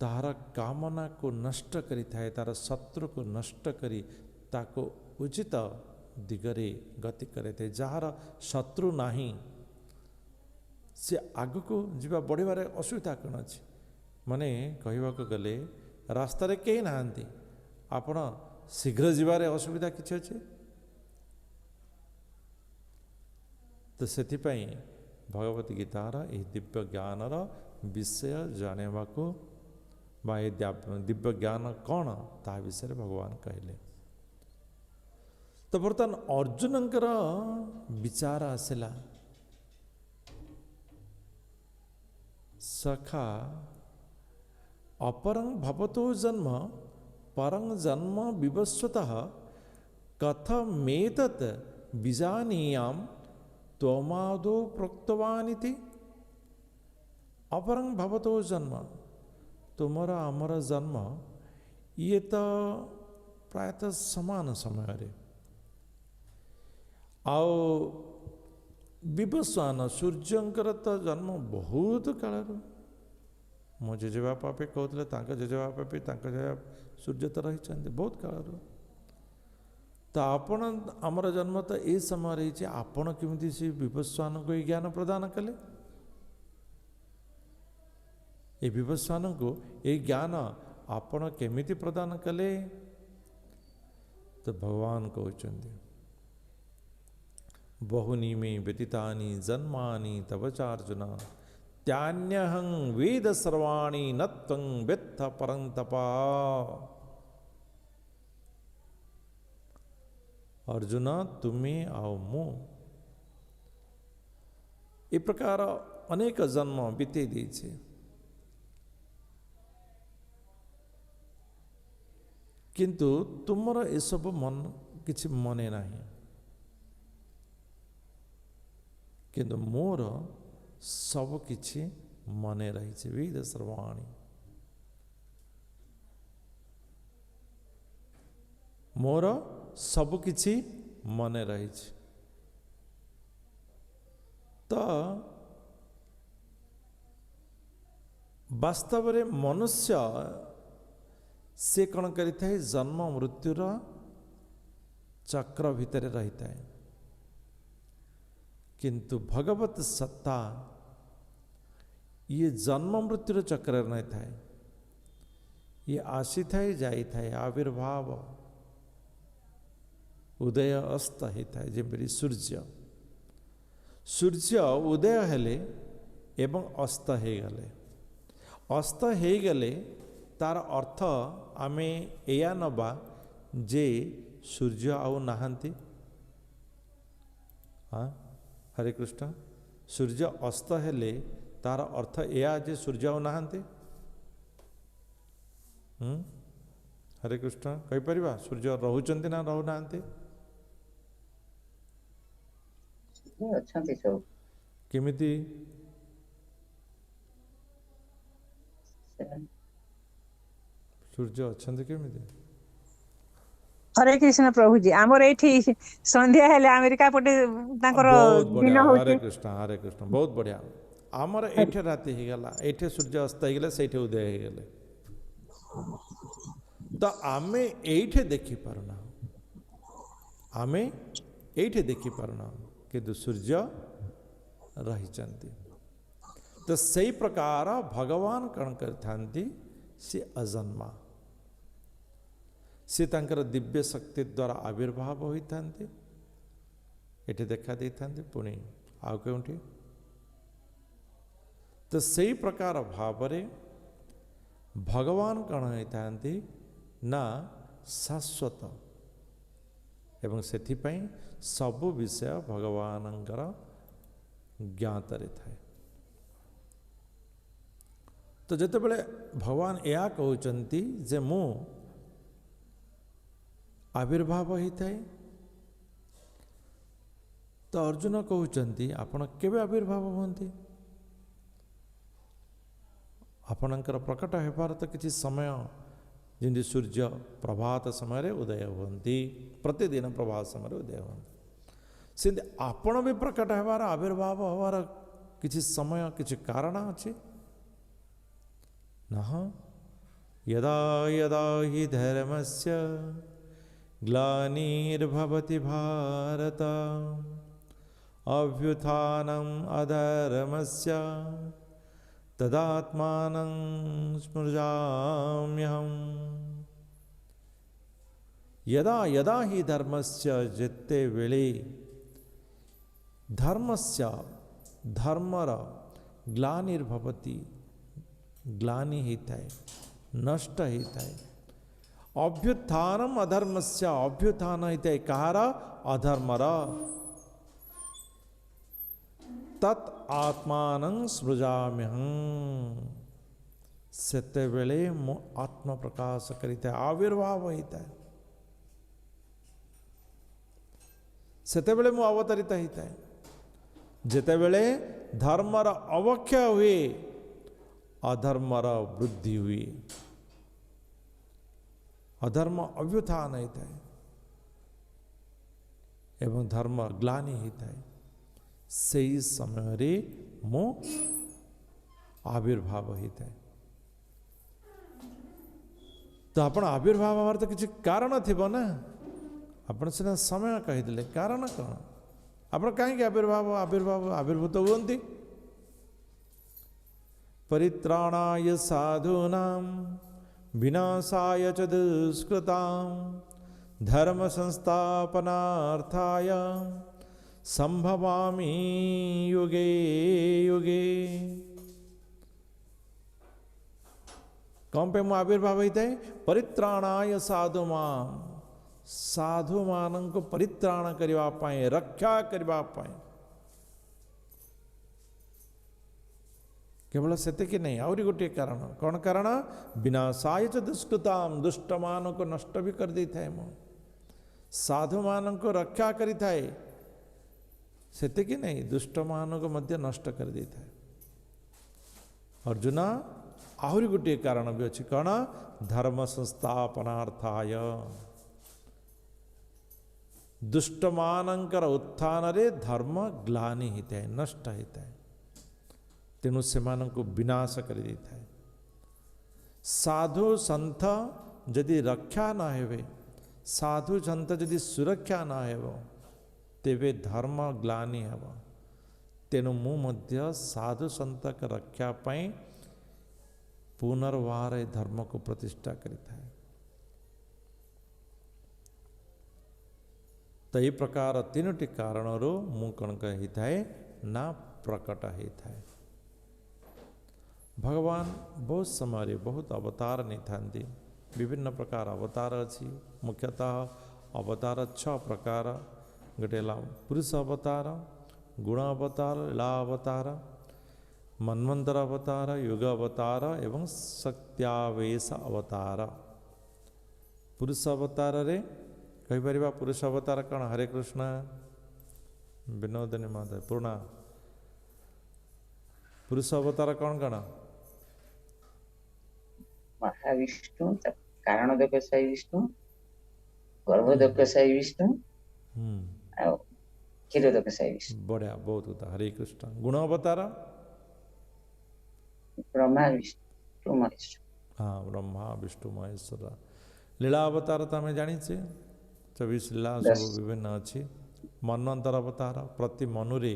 तार कामना को नष्ट करि थाए, तार शत्रु को नष्ट करी ताको उचित दिगरे गति करे थे। जार शत्रु नाही से आग को जीवा बढ़िबार असुविधा कौन अच्छी? माने कहवा गले रास्ता रे कहीं नहांती आपण शीघ्र जीवार असुविधा किछि अछि? तो सेथिपाई भगवत गीतार यह दिव्य ज्ञानर विषय जानेबा को बा दिव्य ज्ञान कौन ता विषय भगवान कहले। तो बर्तमान अर्जुनंकर विचार आसला सखा अपरं भवतो जन्म परं जन्म विवस्वतः कथमेतत् विजानीयाम त्वमादो प्रोक्तवानिति। अपरं भवतो जन्म तुमरा आमर जन्म ये तो प्रायतः समान समय रे आओ विवस्वान सूर्यंकर तो जन्म बहुत काल मो जेजेबापा पे कहते जेजेबापा भी सूर्य तो रही बहुत काल। तो आपण आमर जन्म तो ये समय रही आपण केमिति से विवस्वान को ज्ञान प्रदान कले? ये विवस्वान को ये ज्ञान आपण केमिति प्रदान कले? तो भगवान कहते बहुनी में व्यतीतानि जन्मानि तव चार्जुन त्यान्यहं वेद सर्वाणि न त्वं वेत्थ परन्तप। अर्जुन तुम्हें आओ मु ए प्रकार अनेक जन्म बीते देछे किंतु तुमर ए सब मन किछि मने नाही किंतु मोर सब किछि मने रही वेद सर्वाणी मोर सब किछि मने रही तो वास्तव में मनुष्य से कौन करिता है जन्म मृत्युर चक्र भितर रही है किंतु भगवत सत्ता ये जन्म मृत्युर चक्र नहीं था ये आसी था जाई था आविर्भाव उदय अस्त होता है जमी सूर्य सूर्य उदय हेले एवं अस्त हो गले अस्त हो गले तार अर्थ आमे एया नबा जे सूर्य आउ नहांती हाँ हरे कृष्ण सूर्य अस्त हेले तार अर्थ एया जे सूर्य आउ नहांती हरे कृष्ण कही परिबा सूर्य रहुचंती ना रहु नांती अछंती सब केमिति सूर्य अछंती केमिति हरे कृष्ण प्रभु जी आमर एठी संध्या हेले अमेरिका पटे तांकर बहुत दिन बढ़िया होचे हरे कृष्ण बहुत बढ़िया आमर एठे राति ही गला एठे सूर्य अस्त ही गले सेठे उदय ही गले तो आमे एठे देखि पारुना आमे एठे देखि पारुना किंतु सूर्य रही चंती तो सही प्रकार भगवान कण करथांती से अजन्मा से तांकर दिव्य शक्ति द्वारा आविर्भाव होइथांती एठे देखा देइथांती पुणी आउ केउठी तो सही प्रकार भावरे भगवान कण होइथांती ना शाश्वत एवं सेथिपाई सबु विषय भगवानंकर ज्ञातरे थाए तो जते बेले भगवान या कहउचंती जे मु आविर्भाव होता है तो अर्जुन कहउचंती आपण केबे आविर्भाव होंती आपणकर प्रकट हेबार तो किसी समय जिंदि सूर्य प्रभात समय उदय होती प्रतिदिन प्रभात समय उदय होती सेमती आपण भी प्रकट हेबार आविर्भाव हबार किसी समय किसी कारण अच्छे न यदा यदा हि धर्मस्य ग्लानिर्भवति भारत अभ्युत्थानम् अधर्मस्य तदात्मानं स्मृजाम्यहम् यदा यदा हि धर्मस्य जिते वेळे धर्मस्य धर्मर ग्लानिर्भवति ग्लानि होता है नष्ट होता है अभ्युत्थानम अधर्मस्य अभ्युत्थान होता है कहार अधर्मर तत् आत्मानं सृजाम्यहं सेते बेले मो आत्म प्रकाश करिता है आविर्भाव होता है सेते बेले मो अवतरित होता है जेते बेले धर्मर अवक्षय हुए अधर्मर वृद्धि हुई अधर्म अभ्युत्थान होता है एवं धर्म ग्लानि होता है सही समय रे मो आविर्भाव होता है तो आपण आविर्भाव हमार तो किसी कारण थिबो ना आपण सिना समय कहीदेले कारण कौन आपण कहीं आविर्भाव आविर्भाव आविर्भूत हुंती परित्राणाय साधूनां विनाशाय च दुष्कृतां धर्म संस्थापनार्थाय संभवामि युगे युगे कौन पे मो आविर्भाव होता है परित्राणाय साधुमां साधु मानक परित्राण करने पाए रक्षा करने पाए केवल सेतिक नहीं आउरी गोटे कारण कौन कारण विनाशाय च दुष्कृताम दुष्ट मान को नष्ट भी कर दी थाए मो साधु मान को रक्षा करी थाए सेतिक नहीं दुष्ट मान को मध्य नष्ट कर दी थाए अर्जुन आहुरी गोटे कारण भी अच्छी कौन धर्म संस्थापनार्थाय दुष्ट मानकर उत्थान रे धर्म ग्लानि होता है नष्ट होता है तेणु से विनाश कर देता है साधु संत यदि रक्षा न हेबे साधु संत यदि सुरक्षा न हेब तेबे धर्म ग्लानि हेब तेणु मु मध्य साधु संत का रक्षा पाई पुनर्वार धर्म को प्रतिष्ठा करिता है तो ये प्रकार तीनोटी कारण मु कौन कही ना प्रकट होता है भगवान बहुत समय बहुत अवतार नहीं था विभिन्न प्रकार अवतार अच्छी मुख्यतः अवतार 6 प्रकार गोटे पुरुष अवतार गुण अवतार लीला अवतार मन्वंतर अवतार युग अवतार एवं शक्त्यावेश अवतार पुरुष अवतार रे कहीपर पुरुष अवतार कौन हरे कृष्ण विनोदनी महोदय पूर्णा पुरुष अवतार कौन कौन महाविष्णु कारण दक्षाई विष्णु गर्भ दक्षाई विष्णु क्षीर दक्षाई विष्णु बढ़िया बहुत होता हरे कृष्ण गुण अवतार ब्रह्मा विष्णु महेश्वर हाँ ब्रह्मा विष्णु महेश्वर लीला अवतार तो आम जानी 24 लीला सब विभिन्न अच्छी मन्वंतर अवतार प्रति मनुरे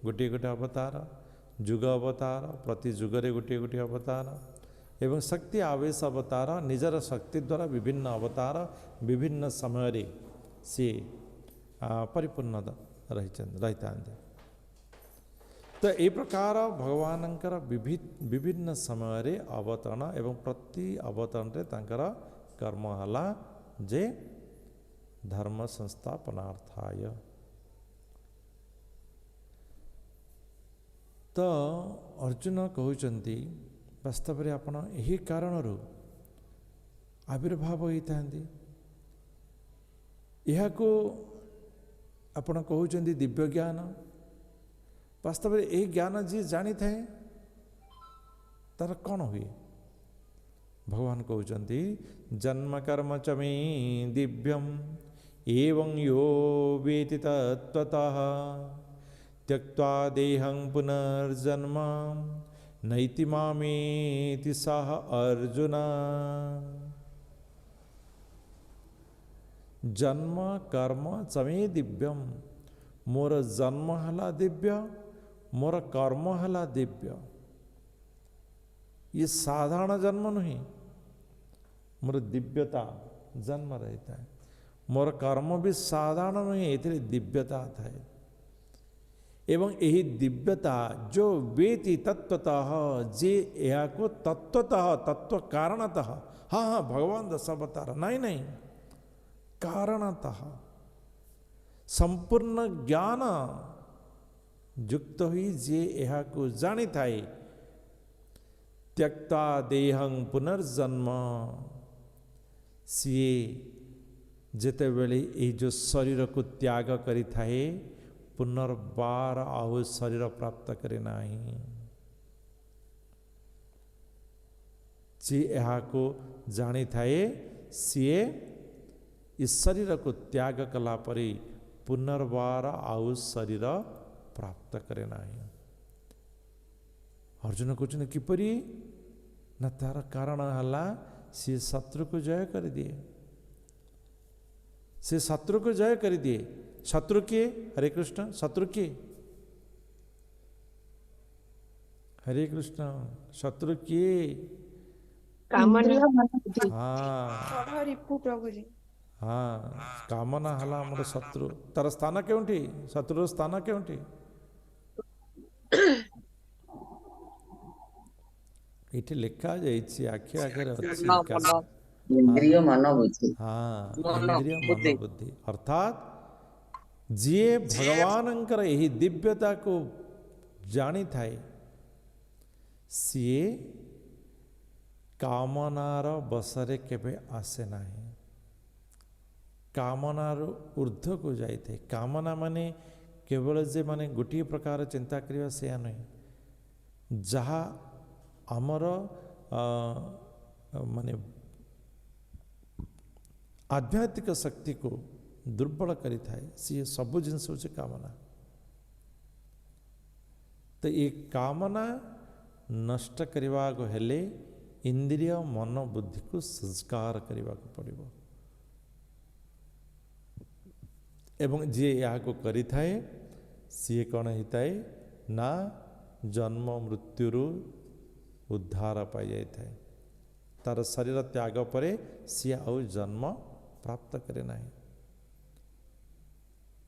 गोटे गोटे अवतार जुग अवतार प्रति जुगरे गोटे गोटे अवतार एवं शक्ति आवेश अवतार निजर शक्ति द्वारा विभिन्न अवतार विभिन्न समय सी परिपूर्ण रही तो ये प्रकार भगवानंकर विभिन्न समय अवतरण एवं प्रति अवतरण रे तांकर कर्म हला जे धर्म संस्थापनार्थाय तो अर्जुन कहते वास्तव में आपण यही कारण आविर्भाव होता यह आपण कहते दिव्य ज्ञान वास्तव में यही ज्ञान जी जानी थाए तार कौन हुए भगवान कहते जन्म कर्म च मे दिव्यम एवं यो वेति तत्त्वतः त्यक्त्वा देहं पुनर्जन्म नैति मामेति सह अर्जुन जन्म कर्म चमे दिव्यम मोर जन्म हला दिव्य मोर कर्म हला दिव्य ये साधारण जन्म नहीं मोर दिव्यता जन्म रहता है मोर कर्म भी साधारण नहीं ये दिव्यता था एवं यही दिव्यता जो वेति तत्वतः जे यह को तत्वतः तत्व कारणतः हाँ हाँ भगवान दशावतार नहीं नहीं कारणतः संपूर्ण ज्ञान युक्त हुई जे यह को जानी थाए त्यक्ता देहं पुनर्जन्म सीए जेते बेले ये जो शरीर को त्याग करी थाए पुनर्बार आउ शरीर प्राप्त करे नहीं जी यह को जानी थाए सीए इस शरीर को त्याग कला परी पुनर्बार आउ शरीर प्राप्त करे नहीं अर्जुन कहते किपरि न तार कारण है सी शत्रु को जय कर दिए से शत्रु को जय कर दिए शत्रु किए हरे कृष्ण शत्रु किए हरे कृष्ण शत्रु किए हाँ रिपु प्रभु जी हाँ कामना हला मोर शत्रु तार स्थान केउंठी शत्रु स्थान केउंठी ये लिखा जाइए आखि आगे अच्छी इंद्रिय मन बुद्धि हाँ मन इंद्रिय मन बुद्धि बुद्धि अर्थात ଯିଏ ଭଗବାନଙ୍କର ଏହି ଦିବ୍ୟତାକୁ ଜାଣିଥାଏ ସିଏ କାମନାର ବସରେ କେବେ ଆସେ ନାହିଁ, କାମନାର ଊର୍ଦ୍ଧ୍ୱକୁ ଯାଇଥାଏ। କାମନା ମାନେ କେବଳ ଯେ ମାନେ ଗୋଟିଏ ପ୍ରକାର ଚିନ୍ତା କରିବା ସେୟା ନୁହେଁ, ଯାହା ଆମର ମାନେ ଆଧ୍ୟାତ୍ମିକ ଶକ୍ତିକୁ ଦୁର୍ବଳ କରିଥାଏ, ସିଏ ସବୁ ଜିନିଷ ହେଉଛି କାମନା। ତ ଏ କାମନା ନଷ୍ଟ କରିବାକୁ ହେଲେ ଇନ୍ଦ୍ରିୟ ମନ ବୁଦ୍ଧିକୁ ସଂସ୍କାର କରିବାକୁ ପଡ଼ିବ। ଏବଂ ଯିଏ ଏହାକୁ କରିଥାଏ ସିଏ କ'ଣ ହେଇଥାଏ ନା ଜନ୍ମ ମୃତ୍ୟୁରୁ ଉଦ୍ଧାର ପାଇଯାଇଥାଏ। ତାର ଶରୀର ତ୍ୟାଗ ପରେ ସିଏ ଆଉ ଜନ୍ମ ପ୍ରାପ୍ତ କରେ ନାହିଁ।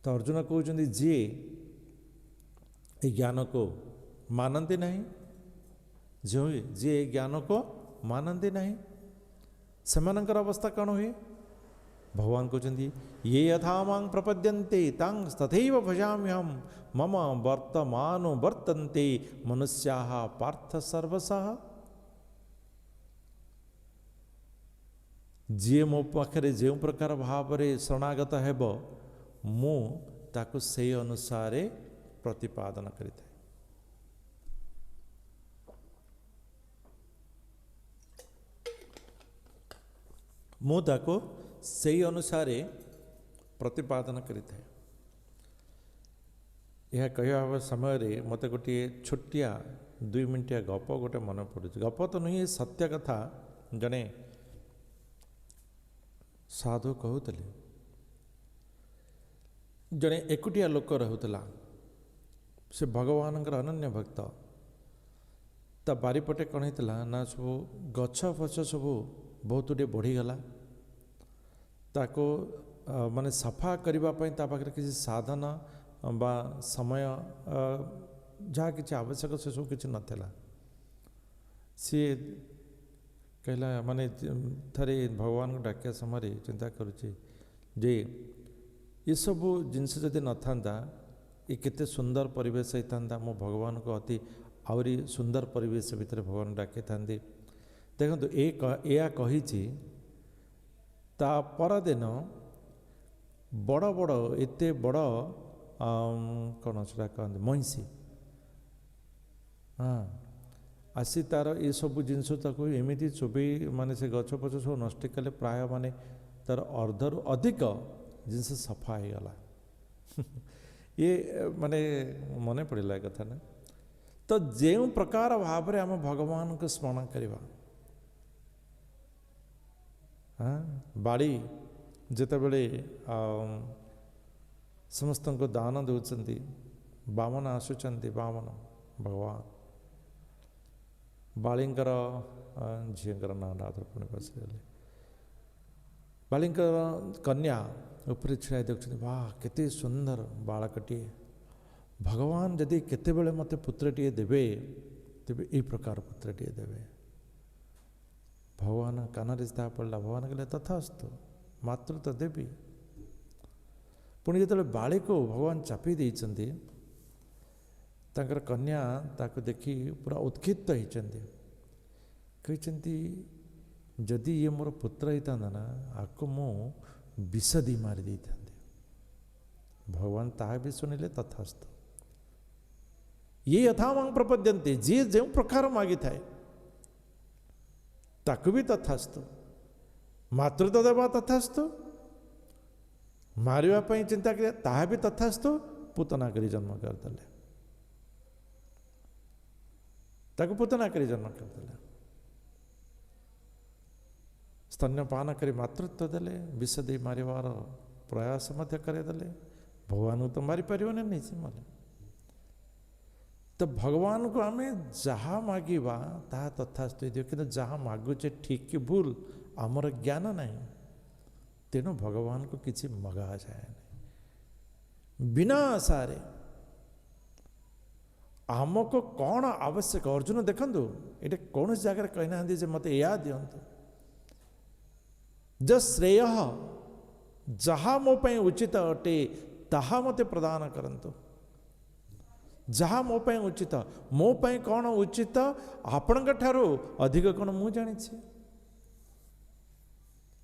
ତ ଅର୍ଜୁନ କହୁଛନ୍ତି ଯିଏ ଏ ଜ୍ଞାନକୁ ମାନନ୍ତି ନାହିଁ, ଯିଏ ଏ ଜ୍ଞାନକୁ ମାନନ୍ତି ନାହିଁ ସେମାନଙ୍କର ଅବସ୍ଥା କ'ଣ ହୁଏ? ଭଗବାନ କହୁଛନ୍ତି ये यथा मां प्रपद्यन्ते तां तथैव भजाम्यहं मम वर्तमानो वर्तन्ते मनुष्याः पार्थ सर्वशः। ଯିଏ ମୋ ପାଖରେ ଯେଉଁ ପ୍ରକାର ଭାବରେ ଶରଣାଗତ ହେବ ମୁଁ ତାକୁ ସେହି ଅନୁସାରେ ପ୍ରତିପାଦନ କରିଥାଏ। ମୁଁ ତାକୁ ସେହି ଅନୁସାରେ ପ୍ରତିପାଦନ କରିଥାଏ। ଏହା କହିବା ସମୟରେ ମୋତେ ଗୋଟିଏ ଛୋଟିଆ 2 ମିନିଟିଆ ଗପ ଗୋଟେ ମନେ ପଡ଼ୁଛି। ଗପ ତ ନୁହେଁ, ସତ୍ୟ କଥା। ଜଣେ ସାଧୁ କହୁଥିଲେ ଜଣେ ଏକୁଟିଆ ଲୋକ ରହୁଥିଲା, ସେ ଭଗବାନଙ୍କର ଅନନ୍ୟ ଭକ୍ତ। ତା ବାରିପଟେ କ'ଣ ହେଇଥିଲା ନା ସବୁ ଗଛ ଫଛ ସବୁ ବହୁତ ଗୁଡ଼ିଏ ବଢ଼ିଗଲା। ତାକୁ ମାନେ ସଫା କରିବା ପାଇଁ ତା ପାଖରେ କିଛି ସାଧନ ବା ସମୟ ଯାହା କିଛି ଆବଶ୍ୟକ ସେସବୁ କିଛି ନଥିଲା। ସିଏ କହିଲା ମାନେ ଥରେ ଭଗବାନଙ୍କୁ ଡାକିବା ସମୟରେ ଚିନ୍ତା କରୁଛି ଯେ ଏସବୁ ଜିନିଷ ଯଦି ନଥାନ୍ତା ଏ କେତେ ସୁନ୍ଦର ପରିବେଶ ହେଇଥାନ୍ତା। ମୁଁ ଭଗବାନଙ୍କୁ ଅତି ଆହୁରି ସୁନ୍ଦର ପରିବେଶ ଭିତରେ ଭଗବାନ ଡାକିଥାନ୍ତି। ଦେଖନ୍ତୁ ଏହା କହିଛି, ତା ପରଦିନ ବଡ଼ ବଡ଼ ଏତେ ବଡ଼ କ'ଣ ସେଟା କହନ୍ତି ମଇଁଷି, ହଁ ଆସି ତାର ଏସବୁ ଜିନିଷ ତାକୁ ଏମିତି ଚୋବେଇ ମାନେ ସେ ଗଛ ପଛ ସବୁ ନଷ୍ଟ କଲେ, ପ୍ରାୟ ମାନେ ତାର ଅର୍ଦ୍ଧରୁ ଅଧିକ ଜିନିଷ ସଫା ହେଇଗଲା। ଇଏ ମାନେ ମନେ ପଡ଼ିଲା ଏ କଥା ନା। ତ ଯେଉଁ ପ୍ରକାର ଭାବରେ ଆମେ ଭଗବାନଙ୍କୁ ସ୍ମରଣ କରିବା, ବାଡ଼ି ଯେତେବେଳେ ସମସ୍ତଙ୍କୁ ଦାନ ଦେଉଛନ୍ତି, ବାମନ ଆସୁଛନ୍ତି, ବାମନ ଭଗବାନ ବାଳୀଙ୍କର ଝିଅଙ୍କର ନାଁଟା ପୁଣି ବସିଗଲେ, ବାଳୀଙ୍କର କନ୍ୟା ଉପରେ ଛିଡ଼ା ଦେଖୁଛନ୍ତି, ବା କେତେ ସୁନ୍ଦର ବାଳକଟିଏ। ଭଗବାନ ଯଦି କେତେବେଳେ ମୋତେ ପୁତ୍ରଟିଏ ଦେବେ ତେବେ ଏଇ ପ୍ରକାର ପୁତ୍ରଟିଏ ଦେବେ। ଭଗବାନ କାନରେ ତାହା ପଡ଼ିଲା। ଭଗବାନ କହିଲେ ତଥାସ୍ତୁ, ମାତୃତ୍ୱ ଦେବି। ପୁଣି ଯେତେବେଳେ ବାଳିକୁ ଭଗବାନ ଚାପି ଦେଇଛନ୍ତି, ତାଙ୍କର କନ୍ୟା ତାକୁ ଦେଖି ପୁରା ଉତ୍କ୍ଷିପ୍ତ ହେଇଛନ୍ତି। କହିଛନ୍ତି ଯଦି ଇଏ ମୋର ପୁତ୍ର ହେଇଥାନ୍ତା ନା ଆକୁ ମୁଁ ବିଷ ଦେଇ ମାରି ଦେଇଥାନ୍ତି। ଭଗବାନ ତାହା ବି ଶୁଣିଲେ ତଥାସ୍ତୁ। ଇଏ ଯଥା ମାଂ ପ୍ରପଦ୍ୟନ୍ତେ, ଯିଏ ଯେଉଁ ପ୍ରକାର ମାଗିଥାଏ ତାକୁ ବି ତଥାସ୍ତୁ। ମାତୃତ୍ୱ ଦେବା ତଥାସ୍ତୁ, ମାରିବା ପାଇଁ ଚିନ୍ତା କରିବା ତାହା ବି ତଥାସ୍ତୁ। ପୁତନା କରି ଜନ୍ମ କରିଦେଲେ, ତାକୁ ପୁତନା କରି ଜନ୍ମ କରିଦେଲେ। ସ୍ତନ୍ୟପାନ କରି ମାତୃତ୍ୱ ଦେଲେ, ବିଷ ଦେଇ ମାରିବାର ପ୍ରୟାସ ମଧ୍ୟ କରାଇଦେଲେ। ଭଗବାନଙ୍କୁ ତ ମାରିପାରିବନି ନିଜେ ମଲେ। ତ ଭଗବାନଙ୍କୁ ଆମେ ଯାହା ମାଗିବା ତାହା ତଥାସ୍ତୁ ହେଇଥିବ। କିନ୍ତୁ ଯାହା ମାଗୁଛେ ଠିକ୍ କି ଭୁଲ ଆମର ଜ୍ଞାନ ନାହିଁ, ତେଣୁ ଭଗବାନଙ୍କୁ କିଛି ମଗାଯାଏ ନାହିଁ। ବିନା ଆଶାରେ ଆମକୁ କ'ଣ ଆବଶ୍ୟକ, ଅର୍ଜୁନ ଦେଖନ୍ତୁ ଏଇଟା କୌଣସି ଜାଗାରେ କହିନାହାନ୍ତି ଯେ ମୋତେ ଏୟା ଦିଅନ୍ତୁ। ज श्रेय जहाँ मो ପାଇଁ उचित अटे ताहा मते प्रदान करंतु जहाँ मो ପାଇଁ उचित मो ପାଇଁ कौन उचित आपणक ठारू अधिक कौन मु जानी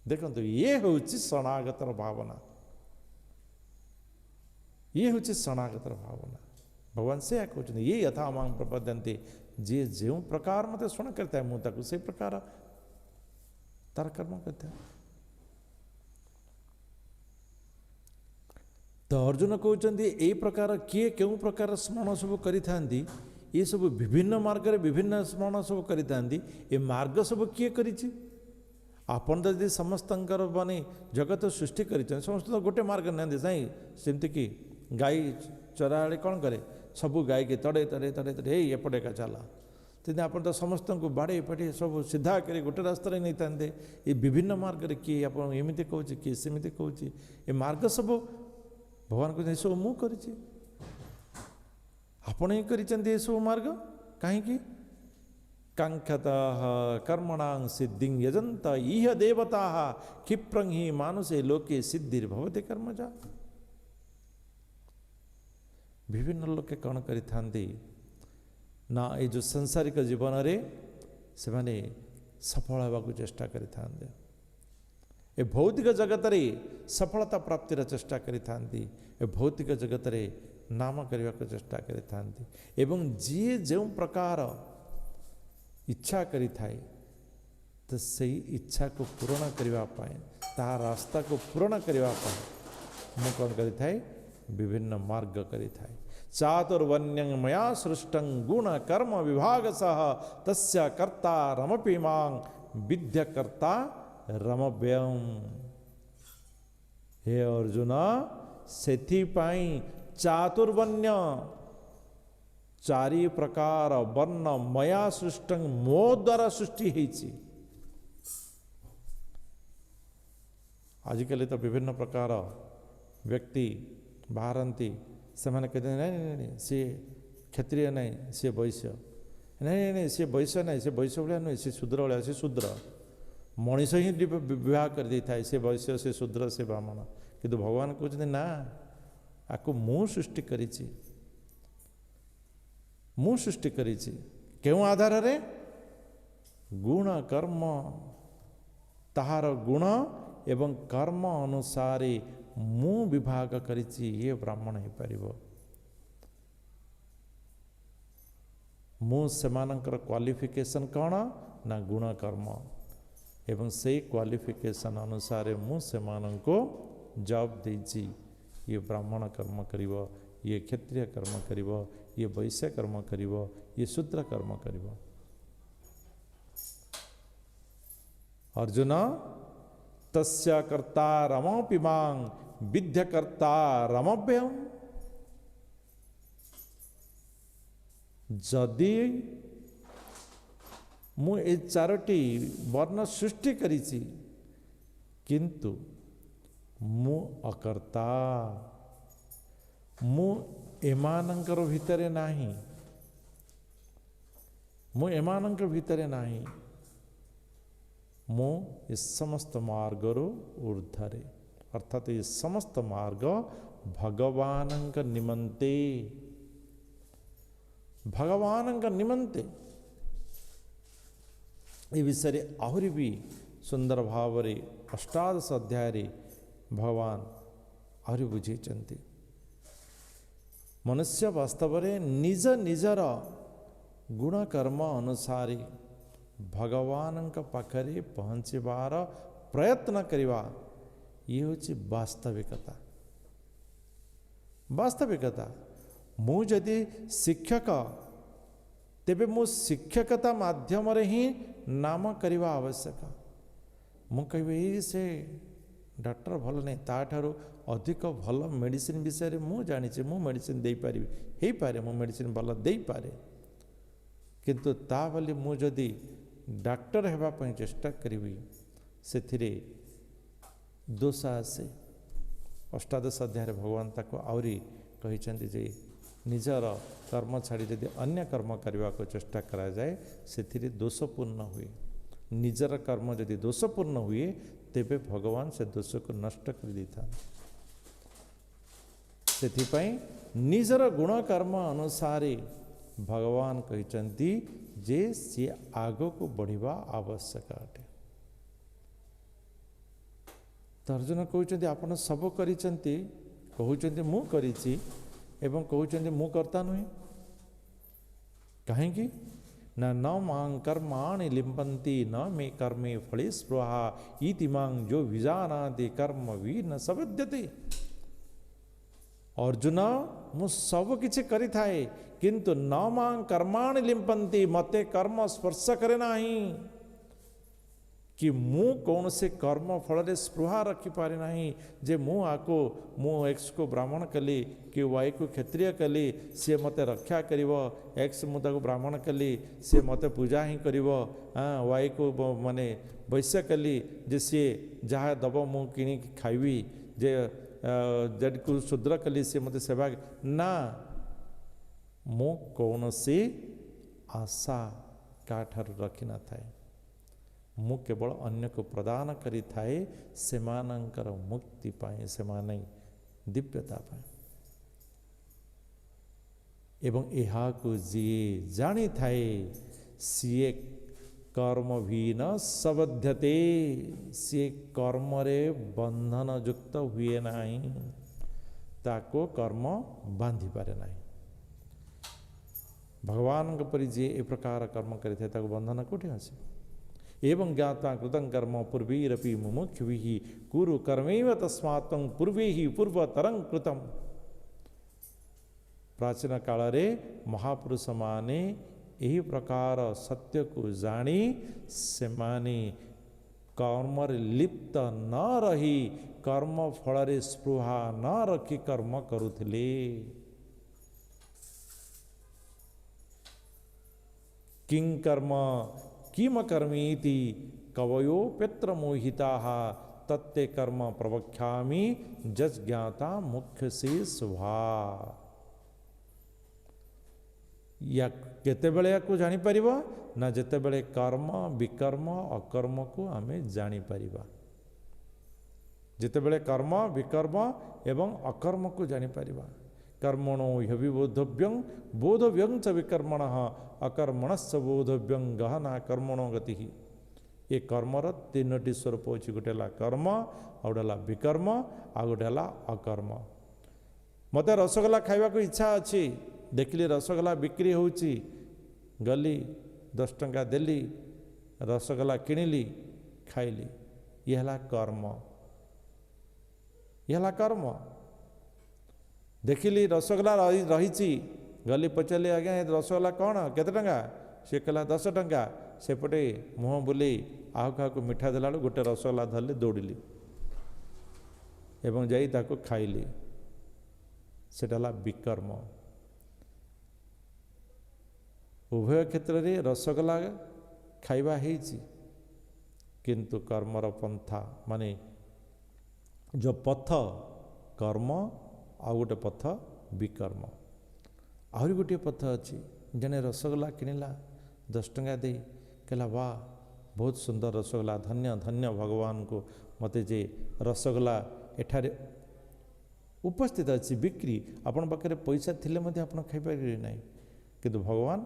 देखंतु ये होची शरणागतर भावना ये होची शरणागतर भावना भगवान से कहते ये यथा मांग प्रपद्यन्ते जे जो प्रकार मते शुण करता है मु ताकू से प्रकार तार कर्म करता है तो अर्जुन कहते यही प्रकार किए क्यों प्रकार स्मरण सब करी ये सब विभिन्न मार्ग रे विभिन्न स्मरण सब करी ये मार्ग सब किए करिछि आपन तो यदि समस्तंकर माने जगत सृष्टि करिछन समस्त तो गोटे मार्ग नहीं सही सेमती कि गाई चराड़े कौन करे सबू गाई के तड़े तड़े तड़े तड़े हे एपटे का चला तेना आप तो समस्त को बाड़े पटे सब सीधा कर गोटे रास्ता नहीं था ये विभिन्न मार्ग रे किए आप एमती कहूँ किए सेमती कहूँ ये मार्ग सब भगवान कहते सब मु करिछि आपण ही करिछन्ति ये सब मार्ग कहीं कांक्षतः कर्मणां सिद्धिं यजन्त इह देवताः क्षिप्रं हि मानुषे लोके सिद्धिर्भवति कर्मजा विभिन्न लोके कौन करिथान्ति ना ये जो सांसारिक जीवन रे से माने सफल होगा चेष्टा करिथान्ते ए भौतिक जगत रे सफलता प्राप्तिर चेष्टा करिथान्ति ए भौतिक जगत रे नाम करने को चेष्टा करिथान्ति एवं जी जो प्रकार इच्छा करी थाए तो सही इच्छा को पूर्ण करने पाए ता रास्ता को पूर्ण करने पाए मु कौन करी थाए विभिन्न मार्ग करी थाए चातुर्वण्यं मया सृष्टं गुण कर्म विभाग सह तस्य कर्ता रमपि मां विद्य कर्ता रमव्यम हे अर्जुन सेथि पाई चातुर्वण्य चारि प्रकार वर्ण मया सृष्ट मो द्वारा सृष्टि होती आजिकल तो विभिन्न प्रकार व्यक्ति बाहरती से मैंने कहते हैं नहीं सी क्षत्रिय नहीं सी वैश्य नहीं सी वैश्य नहीं सी वैश्य भाया नुहे सी शूद्र भाया सी शूद्र मनीष ही विवाह कर दी था से वैश्य से शूद्र से ब्राह्मण किंतु भगवान कहते ना आपको मु सृष्टि करिछि मु सृष्टि करिछि क्यों आधार रे गुण कर्म ताहार गुण एवं कर्म अनुसार मु विभाग करिछि ये ब्राह्मण हो पारिबो मु सेमानकर क्वालिफिकेशन कौन ना गुण कर्म एवं से क्वालिफिकेशन अनुसार मु सेमाननको जॉब देछि ये ब्राह्मण कर्म करिवो ये क्षत्रिय कर्म करिवो ये वैश्य कर्म करिवो ये शूद्र कर्म करिवो अर्जुन तस्य कर्ता रमोपि मां विद्य कर्ता रमव्यम जदि मु ए चारोटी वर्ण सृष्टि करिछि किंतु मु अकर्ता मु एमानंकर भितरे नाही मु एमानंकर भितरे नाही मु इस समस्त मार्गर ऊर्धरे अर्थात ये समस्त मार्ग भगवानंक निमंते भगवानंक निमंते ये विषय आहरी भी सुंदर भाव रे अष्टादश अध्याय रे भगवान आहरी बुझेचंती मनुष्य वास्तव में निज निजर गुण कर्म अनुसार भगवान पाखरे पहुँचबार प्रयत्न करवा ये हूँ वास्तविकता वास्तविकता मु जदि शिक्षक तेबे मु शिक्षकता माध्यम ही नाम करवा आवश्यक मु कह से डॉक्टर भल नहीं ताठारू अधिक भल मेडिसिन विषय में जानी मु मेडिसिन दे पारि हे पारे मु मेडिसिन भल दे पारे किंतु ता बोली मु जदि डॉक्टर होगापी चेष्टा करी से दोष आसे अष्टादश अध्याय भगवान ताको आउरी कहिसेंति जे निजर कर्म छाड़ी जदि अन्य कर्म करने को चेष्टा करा जाए से दोषपूर्ण हुए निजर कर्म यदि दोषपूर्ण हुए तेबे भगवान से दोष को नष्ट कर देता से निजर गुण कर्म अनुसार भगवान कहते जे सी आग को बढ़िबा आवश्यक अटे। तो अर्जुन कहते आपण सब करिसेंती कहते मु करिछि एवं कहते मु करता नुहे कहीं न मां कर्माणि लिम्पन्ति न मे कर्मे फले स्पृहा इति मां जो विजानाति कर्म वी न सविद्यते। अर्जुन मु सब किछि करि थाए किंतु न मां कर्माणि लिम्पन्ति मते कर्म स्पर्श करे नाही कि मु कौन से कर्म फल स्पृहा रखी पारे नाही जे मु आको मु एक्स को ब्राह्मण कली कि वाई को क्षत्रिय कली सी मते रक्षा करिवो एक्स मु ताको ब्राह्मण कली सी मते पूजा ही करिवो वाई को माने वैश्य कली जे सी जहाँ दब मु किणी खाइबी जे जड को शूद्र कली सी मते सेवा ना मु कौन से आशा का ठार रखी न थाए मु केवल अन्य को प्रदान करी थाए सेमानंकर मुक्ति पाए सेमाने दिव्यता पाए एवं यहा को जी जानी थाए सीए कर्म भी न सबध्यते सी कर्म रे बंधन युक्त हुए नाही ताको कर्म बांधी पारे नाही भगवान के परि जे ए प्रकार कर्म करि थाए ताको बंधन कोठी आसे एवं ज्ञाता कृतं कर्म पूर्वीरपि मुमुक्षुभिः कुरु कर्मैव तस्मात् त्वं पूर्वैः पूर्वतरं कृतं। प्राचीन काल रे महापुरुष माने यही प्रकार सत्य को जानी से माने कर्म लिप्त न रही कर्म फल स्पृहा न रखी कर्म करुथिले। किं कर्म किम कर्मीति कवयो पेत्र मोहिताः तत्ते कर्म प्रवक्ष्यामि जस ज्ञाता मुख्य से सुभा। या केते बेले को जानी परिबा ना जेते बेले कर्म विकर्म अकर्म को आमे जानी परिबा जेते बेले कर्म विकर्म एवं अकर्म को जानी परिबा। कर्मणो ह्यविबोधव्यं बोधव्यं च विकर्मणः अकर्मणस्य बोधव्यं गहना कर्मणो गति। ये कर्मर तीनोटी स्वरूप अच्छी गोटे कर्म आ गोटे विकर्म आ गोटे अकर्म। मत रसगोला खाइबा को इच्छा अच्छी देखिली रसगोला बिक्री होउची गली 10 टंका देली रसगोला किणिली खाइली ये हला कर्म ये हला कर्म। देखिली रसगोला रही गली पचारि आज्ञा रसगोला कौन केते टंका सी कहला 10 टंका सेपटे मुह बुले आउ क्या मिठा देला गोटे रसगोला धरली दौड़िली एवं जाई ताको खाइली सेटा विकर्म। उभय क्षेत्र में रसगोला खाइबा हेची किंतु कर्मर पंथा माने जो पथ कर्म आ गोटे पथ विकर्म। आहरी गोटे पथ अच्छी जने रसगोला किणिला 10 टंका दे कहला वाह बहुत सुंदर रसगोला धन्य धन्य भगवान को मते जे रसगोला एठारे उपस्थित अच्छी बिक्री आपण पाखे पैसा थिले मध्य आपण खाई पारे नहीं किंतु भगवान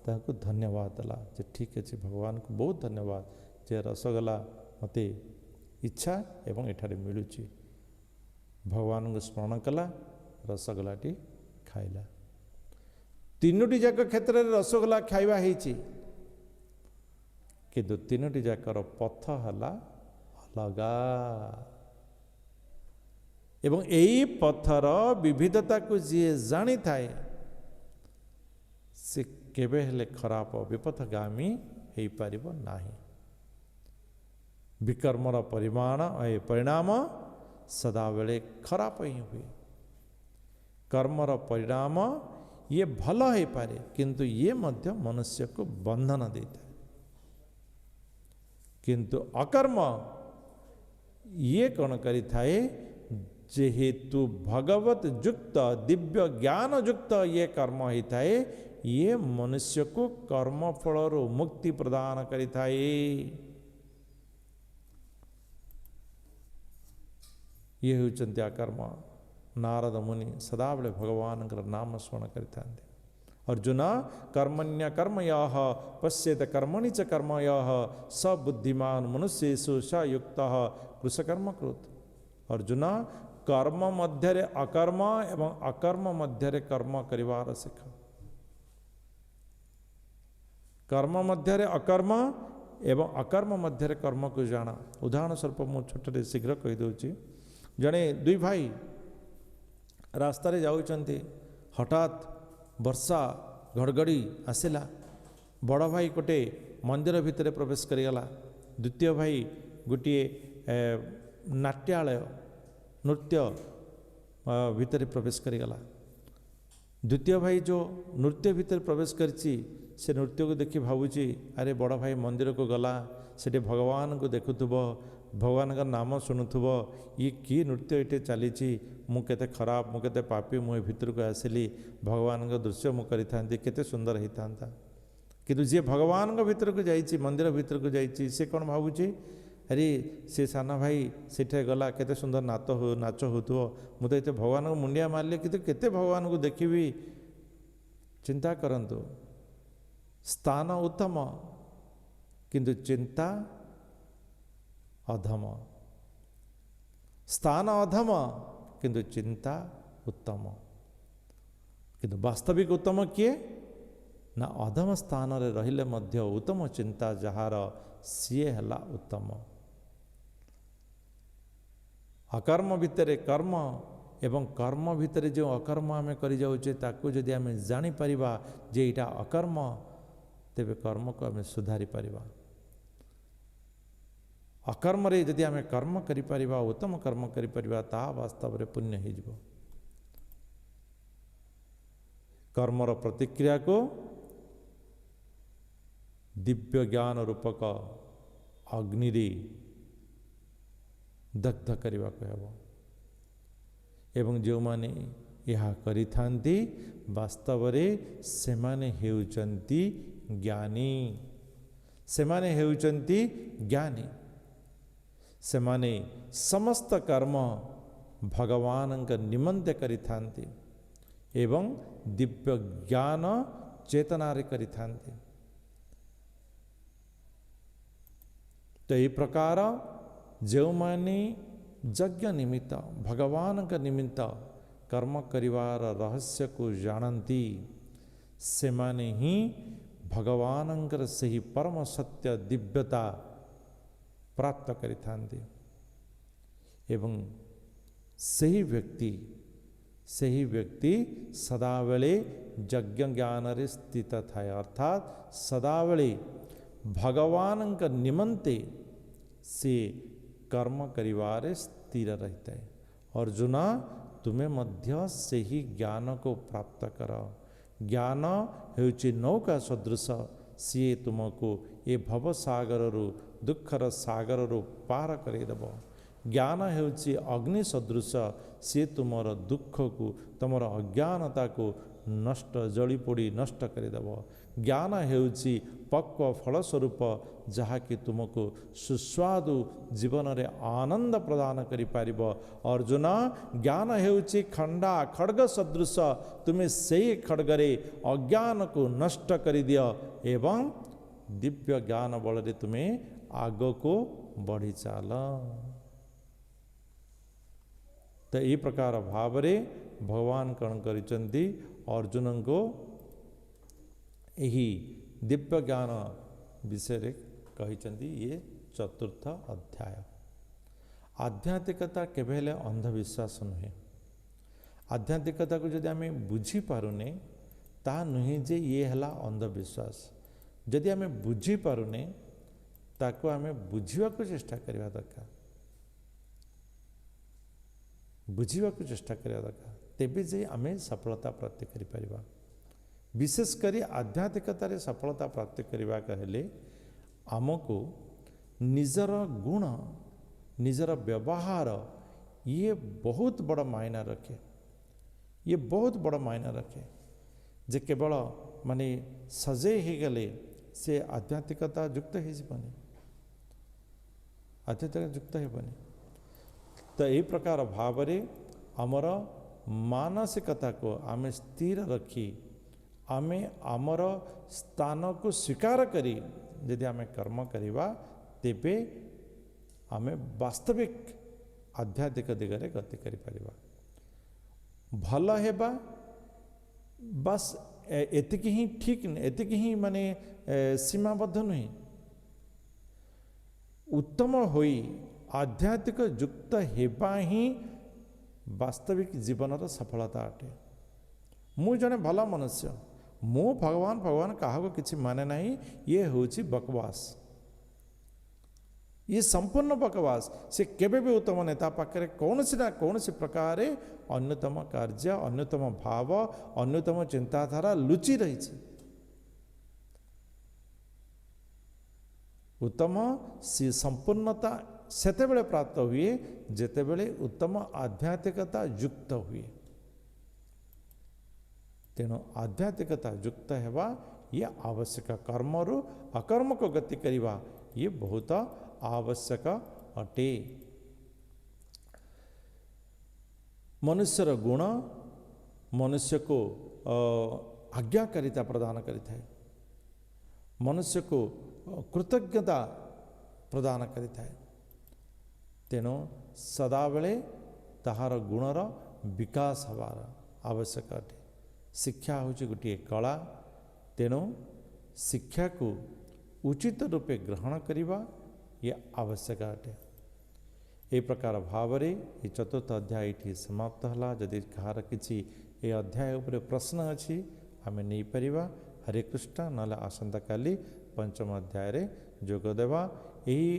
ताको धन्यवाद दला जे ठीक अच्छे भगवान को बहुत धन्यवाद जे रसगोला मते इच्छा एवं एठारे मिलुची भगवान को स्मरण कला रसगोलाटी खाइला। तीनोटी जाक क्षेत्र में रसगोला खाइबा हेची किंतु तीनोटी जाकर पथ हला अलगा एवं यही पथर विविधता को जी जानी थाए से केबे हेले खराब विपथगामी हो पारिबो नाही। विकर्मर परिणाम सदा बेले खराब ही हुए कर्मर परिणाम ये भल हो पारे किंतु ये मध्य मनुष्य को बंधन देता है किंतु अकर्म ये कौन करी थाए जेहेतु भगवत युक्त दिव्य ज्ञान युक्त ये कर्म होता है ये मनुष्य को कर्मफल मुक्ति प्रदान करिथाए। ये होचंती अकर्म। नारद मुनि सदाबले भगवान नाम स्मरण करिथांते। अर्जुन कर्मण्य कर्मयाः पश्येत कर्मणि च कर्मयाः स बुद्धिमान मनुष्येषु स युक्तः कृषकर्म कृत। अर्जुन कर्म मध्य अकर्म एवं अकर्म मध्य कर्म करिवार शिख। कर्म मध्य अकर्म एवं अकर्म मध्य कर्म को जाना। उदाहरण स्वरूप मु छोटे शीघ्र कहीदे। जड़े दुई भाई रास्तार जाऊँच, हठात वर्षा घड़घड़ी आसला। बड़ भाई गोटे मंदिर भितर प्रवेश करिगला। द्वितीय भाई गोटे नाट्यालय नृत्य भितर प्रवेश करिगला। द्वितीय भाई जो नृत्य भितर प्रवेश करछि से नृत्य को देखि भावुची अरे बड़ भाई मंदिर को गला, सेठी भगवान को देखुथुबो, भगवान का नाम शुणुथुबो, ये कि नृत्य ये चली मु केते खराब मु केते पापी मु भितर को आसिली भगवान का दृश्य मु करि थांती केते सुंदर होई थांता। किंतु जे भगवान का भितर को जाइछि मंदिर भितर को जाइछि से कौन भावुची अरे से साना भाई सेठे गला केते सुंदर नाच होथुबो मु तो ये भगवान को मुंडिया मारले किंतु केते भगवान को देखिबी। चिंता करंतु स्थान उत्तम किंतु चिंता अधम। स्थान अधम किंतु चिंता उत्तम। किंतु वास्तविक उत्तम किए ना अधम स्थान रे रहिले मध्य उत्तम चिंता जहार सीए हला उत्तम। अकर्म भितर कर्म एवं कर्म भितर जो अकर्म आम कर जाऊे ताकू जदि आम जापर जे यहाँ अकर्म तेरे कर्म को आम सुधारी पारिबा। अकर्म रे जदि आम कर्म करिपरिबा उत्तम कर्म करिपरिबा ता वास्तव रे पुण्य हो जिवो। कर्मर प्रतिक्रिया को दिव्य ज्ञान रूपक अग्नि रे दग्ध करने को हेब। एवं जो माने यह करिथांती वास्तव रे सेमाने हेउचंती ज्ञानी। सेमाने हेउचंती ज्ञानी। सेमाने समस्त कर्म भगवान का निमंते करिथांती एवं दिव्य ज्ञान चेतना रे करिथांती। तो ये प्रकार जो माने यज्ञ निमित्त भगवान का निमित्त कर्म करिवार रहस्य को जानती से माने ही भगवान से ही परम सत्य दिव्यता प्राप्त करिथांती। एवं सही व्यक्ति सदावेले यज्ञ ज्ञान रे स्थित थाए। अर्थात सदावेले भगवान का निमंते से कर्म करिवारे स्थिर रहता है। अर्जुना तुम्हें मध्य से ही ज्ञान को प्राप्त कर। ज्ञान हेउची नौका सदृश सी तुमको ये भव सागर रु दुखर सागर रु पार करदेव। ज्ञान हेउची अग्नि सदृश सी तुमर दुख को तुमर अज्ञानता को नष्ट जली पोड़ी नष्ट करदेव। ज्ञान हेउची पक्व फलस्वरूप जहाँकि तुमको सुस्वादु जीवन रे आनंद प्रदान करि पारिब। अर्जुन ज्ञान हेउची खंडा खड्ग सदृश तुम्हें सही खड्गरे अज्ञान को नष्ट करि दियो एवं दिव्य ज्ञान बल रे तुम्हें आग को बढ़ी चाल। तो ये प्रकार भाव रे भगवान कौन करिचंती अर्जुन को यही दिव्य ज्ञान विषय रे कहिचंती। ये चतुर्थ अध्याय। आध्यात्मिकता केवल अंधविश्वास नुहे। आध्यात्मिकता को जदि आम बुझी पारुने ता नुहे जे ये हला अंधविश्वास। जदि आम बुझी पारुने ताको आम बुझीवा को चेष्टा करवा दरकार। बुझीवा को चेष्टा करवा दरकार तेबे जे आम सफलता प्राप्त करि परिबा। विशेषकर आध्यात्मिकता रे सफलता प्राप्त करने कहले आमको निजर गुण निजर व्यवहार ये बहुत बड़ा मायना रखे। ये बहुत बड़ा मायना रखे। ଯେ କେବଳ ମାନେ ସଜେଇ ହେଇଗଲେ ସେ ଆଧ୍ୟାତ୍ମିକତା ଯୁକ୍ତ ହେଇଯିବନି, ଆଧ୍ୟାତ୍ମିକ ଯୁକ୍ତ ହେବନି। ତ ଏହି ପ୍ରକାର ଭାବରେ ଆମର ମାନସିକତାକୁ ଆମେ ସ୍ଥିର ରଖି ଆମେ ଆମର ସ୍ଥାନକୁ ସ୍ୱୀକାର କରି ଯଦି ଆମେ କର୍ମ କରିବା ତେବେ ଆମେ ବାସ୍ତବିକ ଆଧ୍ୟାତ୍ମିକ ଦିଗରେ ଗତି କରିପାରିବା। ଭଲ ହେବା ବାସ୍ ଏତିକି ହିଁ ଠିକ୍, ଏତିକି ହିଁ ମାନେ ସୀମାବଦ୍ଧ ନୁହେଁ। ଉତ୍ତମ ହୋଇ ଆଧ୍ୟାତ୍ମିକ ଯୁକ୍ତ ହେବା ହିଁ ବାସ୍ତବିକ ଜୀବନର ସଫଳତା ଅଟେ। ମୁଁ ଜଣେ ଭଲ ମନୁଷ୍ୟ, ମୁଁ ଭଗବାନ କାହାକୁ କିଛି ମାନେ ନାହିଁ, ଇଏ ହେଉଛି ବକବାସ, ଇଏ ସମ୍ପୂର୍ଣ୍ଣ ବକବାସ। ସେ କେବେ ବି ଉତ୍ତମ ନାହିଁ। ତା ପାଖରେ କୌଣସି ନା କୌଣସି ପ୍ରକାର ଅନ୍ୟତମ କାର୍ଯ୍ୟ, ଅନ୍ୟତମ ଭାବ, ଅନ୍ୟତମ ଚିନ୍ତାଧାରା ଲୁଚି ରହିଛି। ଉତ୍ତମ ସମ୍ପୂର୍ଣ୍ଣତା ସେତେବେଳେ ପ୍ରାପ୍ତ ହୁଏ ଯେତେବେଳେ ଉତ୍ତମ ଆଧ୍ୟାତ୍ମିକତା ଯୁକ୍ତ ହୁଏ। ତେଣୁ ଆଧ୍ୟାତ୍ମିକତା ଯୁକ୍ତ ହେବା ଇଏ ଆବଶ୍ୟକ। କର୍ମରୁ ଅକର୍ମକୁ ଗତି କରିବା ଇଏ ବହୁତ ଆବଶ୍ୟକ ଅଟେ। ମନୁଷ୍ୟର ଗୁଣ ମନୁଷ୍ୟକୁ ଆଜ୍ଞାକାରିତା ପ୍ରଦାନ କରିଥାଏ, ମନୁଷ୍ୟକୁ କୃତଜ୍ଞତା ପ୍ରଦାନ କରିଥାଏ। ତେଣୁ ସଦାବେଳେ ତାହାର ଗୁଣର ବିକାଶ ହେବାର ଆବଶ୍ୟକ ଅଟେ। ଶିକ୍ଷା ହେଉଛି ଗୋଟିଏ କଳା, ତେଣୁ ଶିକ୍ଷାକୁ ଉଚିତ ରୂପେ ଗ୍ରହଣ କରିବା ଇଏ ଆବଶ୍ୟକ ଅଟେ। ଏହି ପ୍ରକାର ଭାବରେ ଏ ଚତୁର୍ଥ ଅଧ୍ୟାୟ ଏଠି ସମାପ୍ତ ହେଲା। ଯଦି କାହାର କିଛି ଏ ଅଧ୍ୟାୟ ଉପରେ ପ୍ରଶ୍ନ ଅଛି ଆମେ ନେଇପାରିବା। ହରେ କୃଷ୍ଣ। ନହେଲେ ଆସନ୍ତାକାଲି ପଞ୍ଚମ ଅଧ୍ୟାୟରେ ଯୋଗ ଦେବା। ଏହି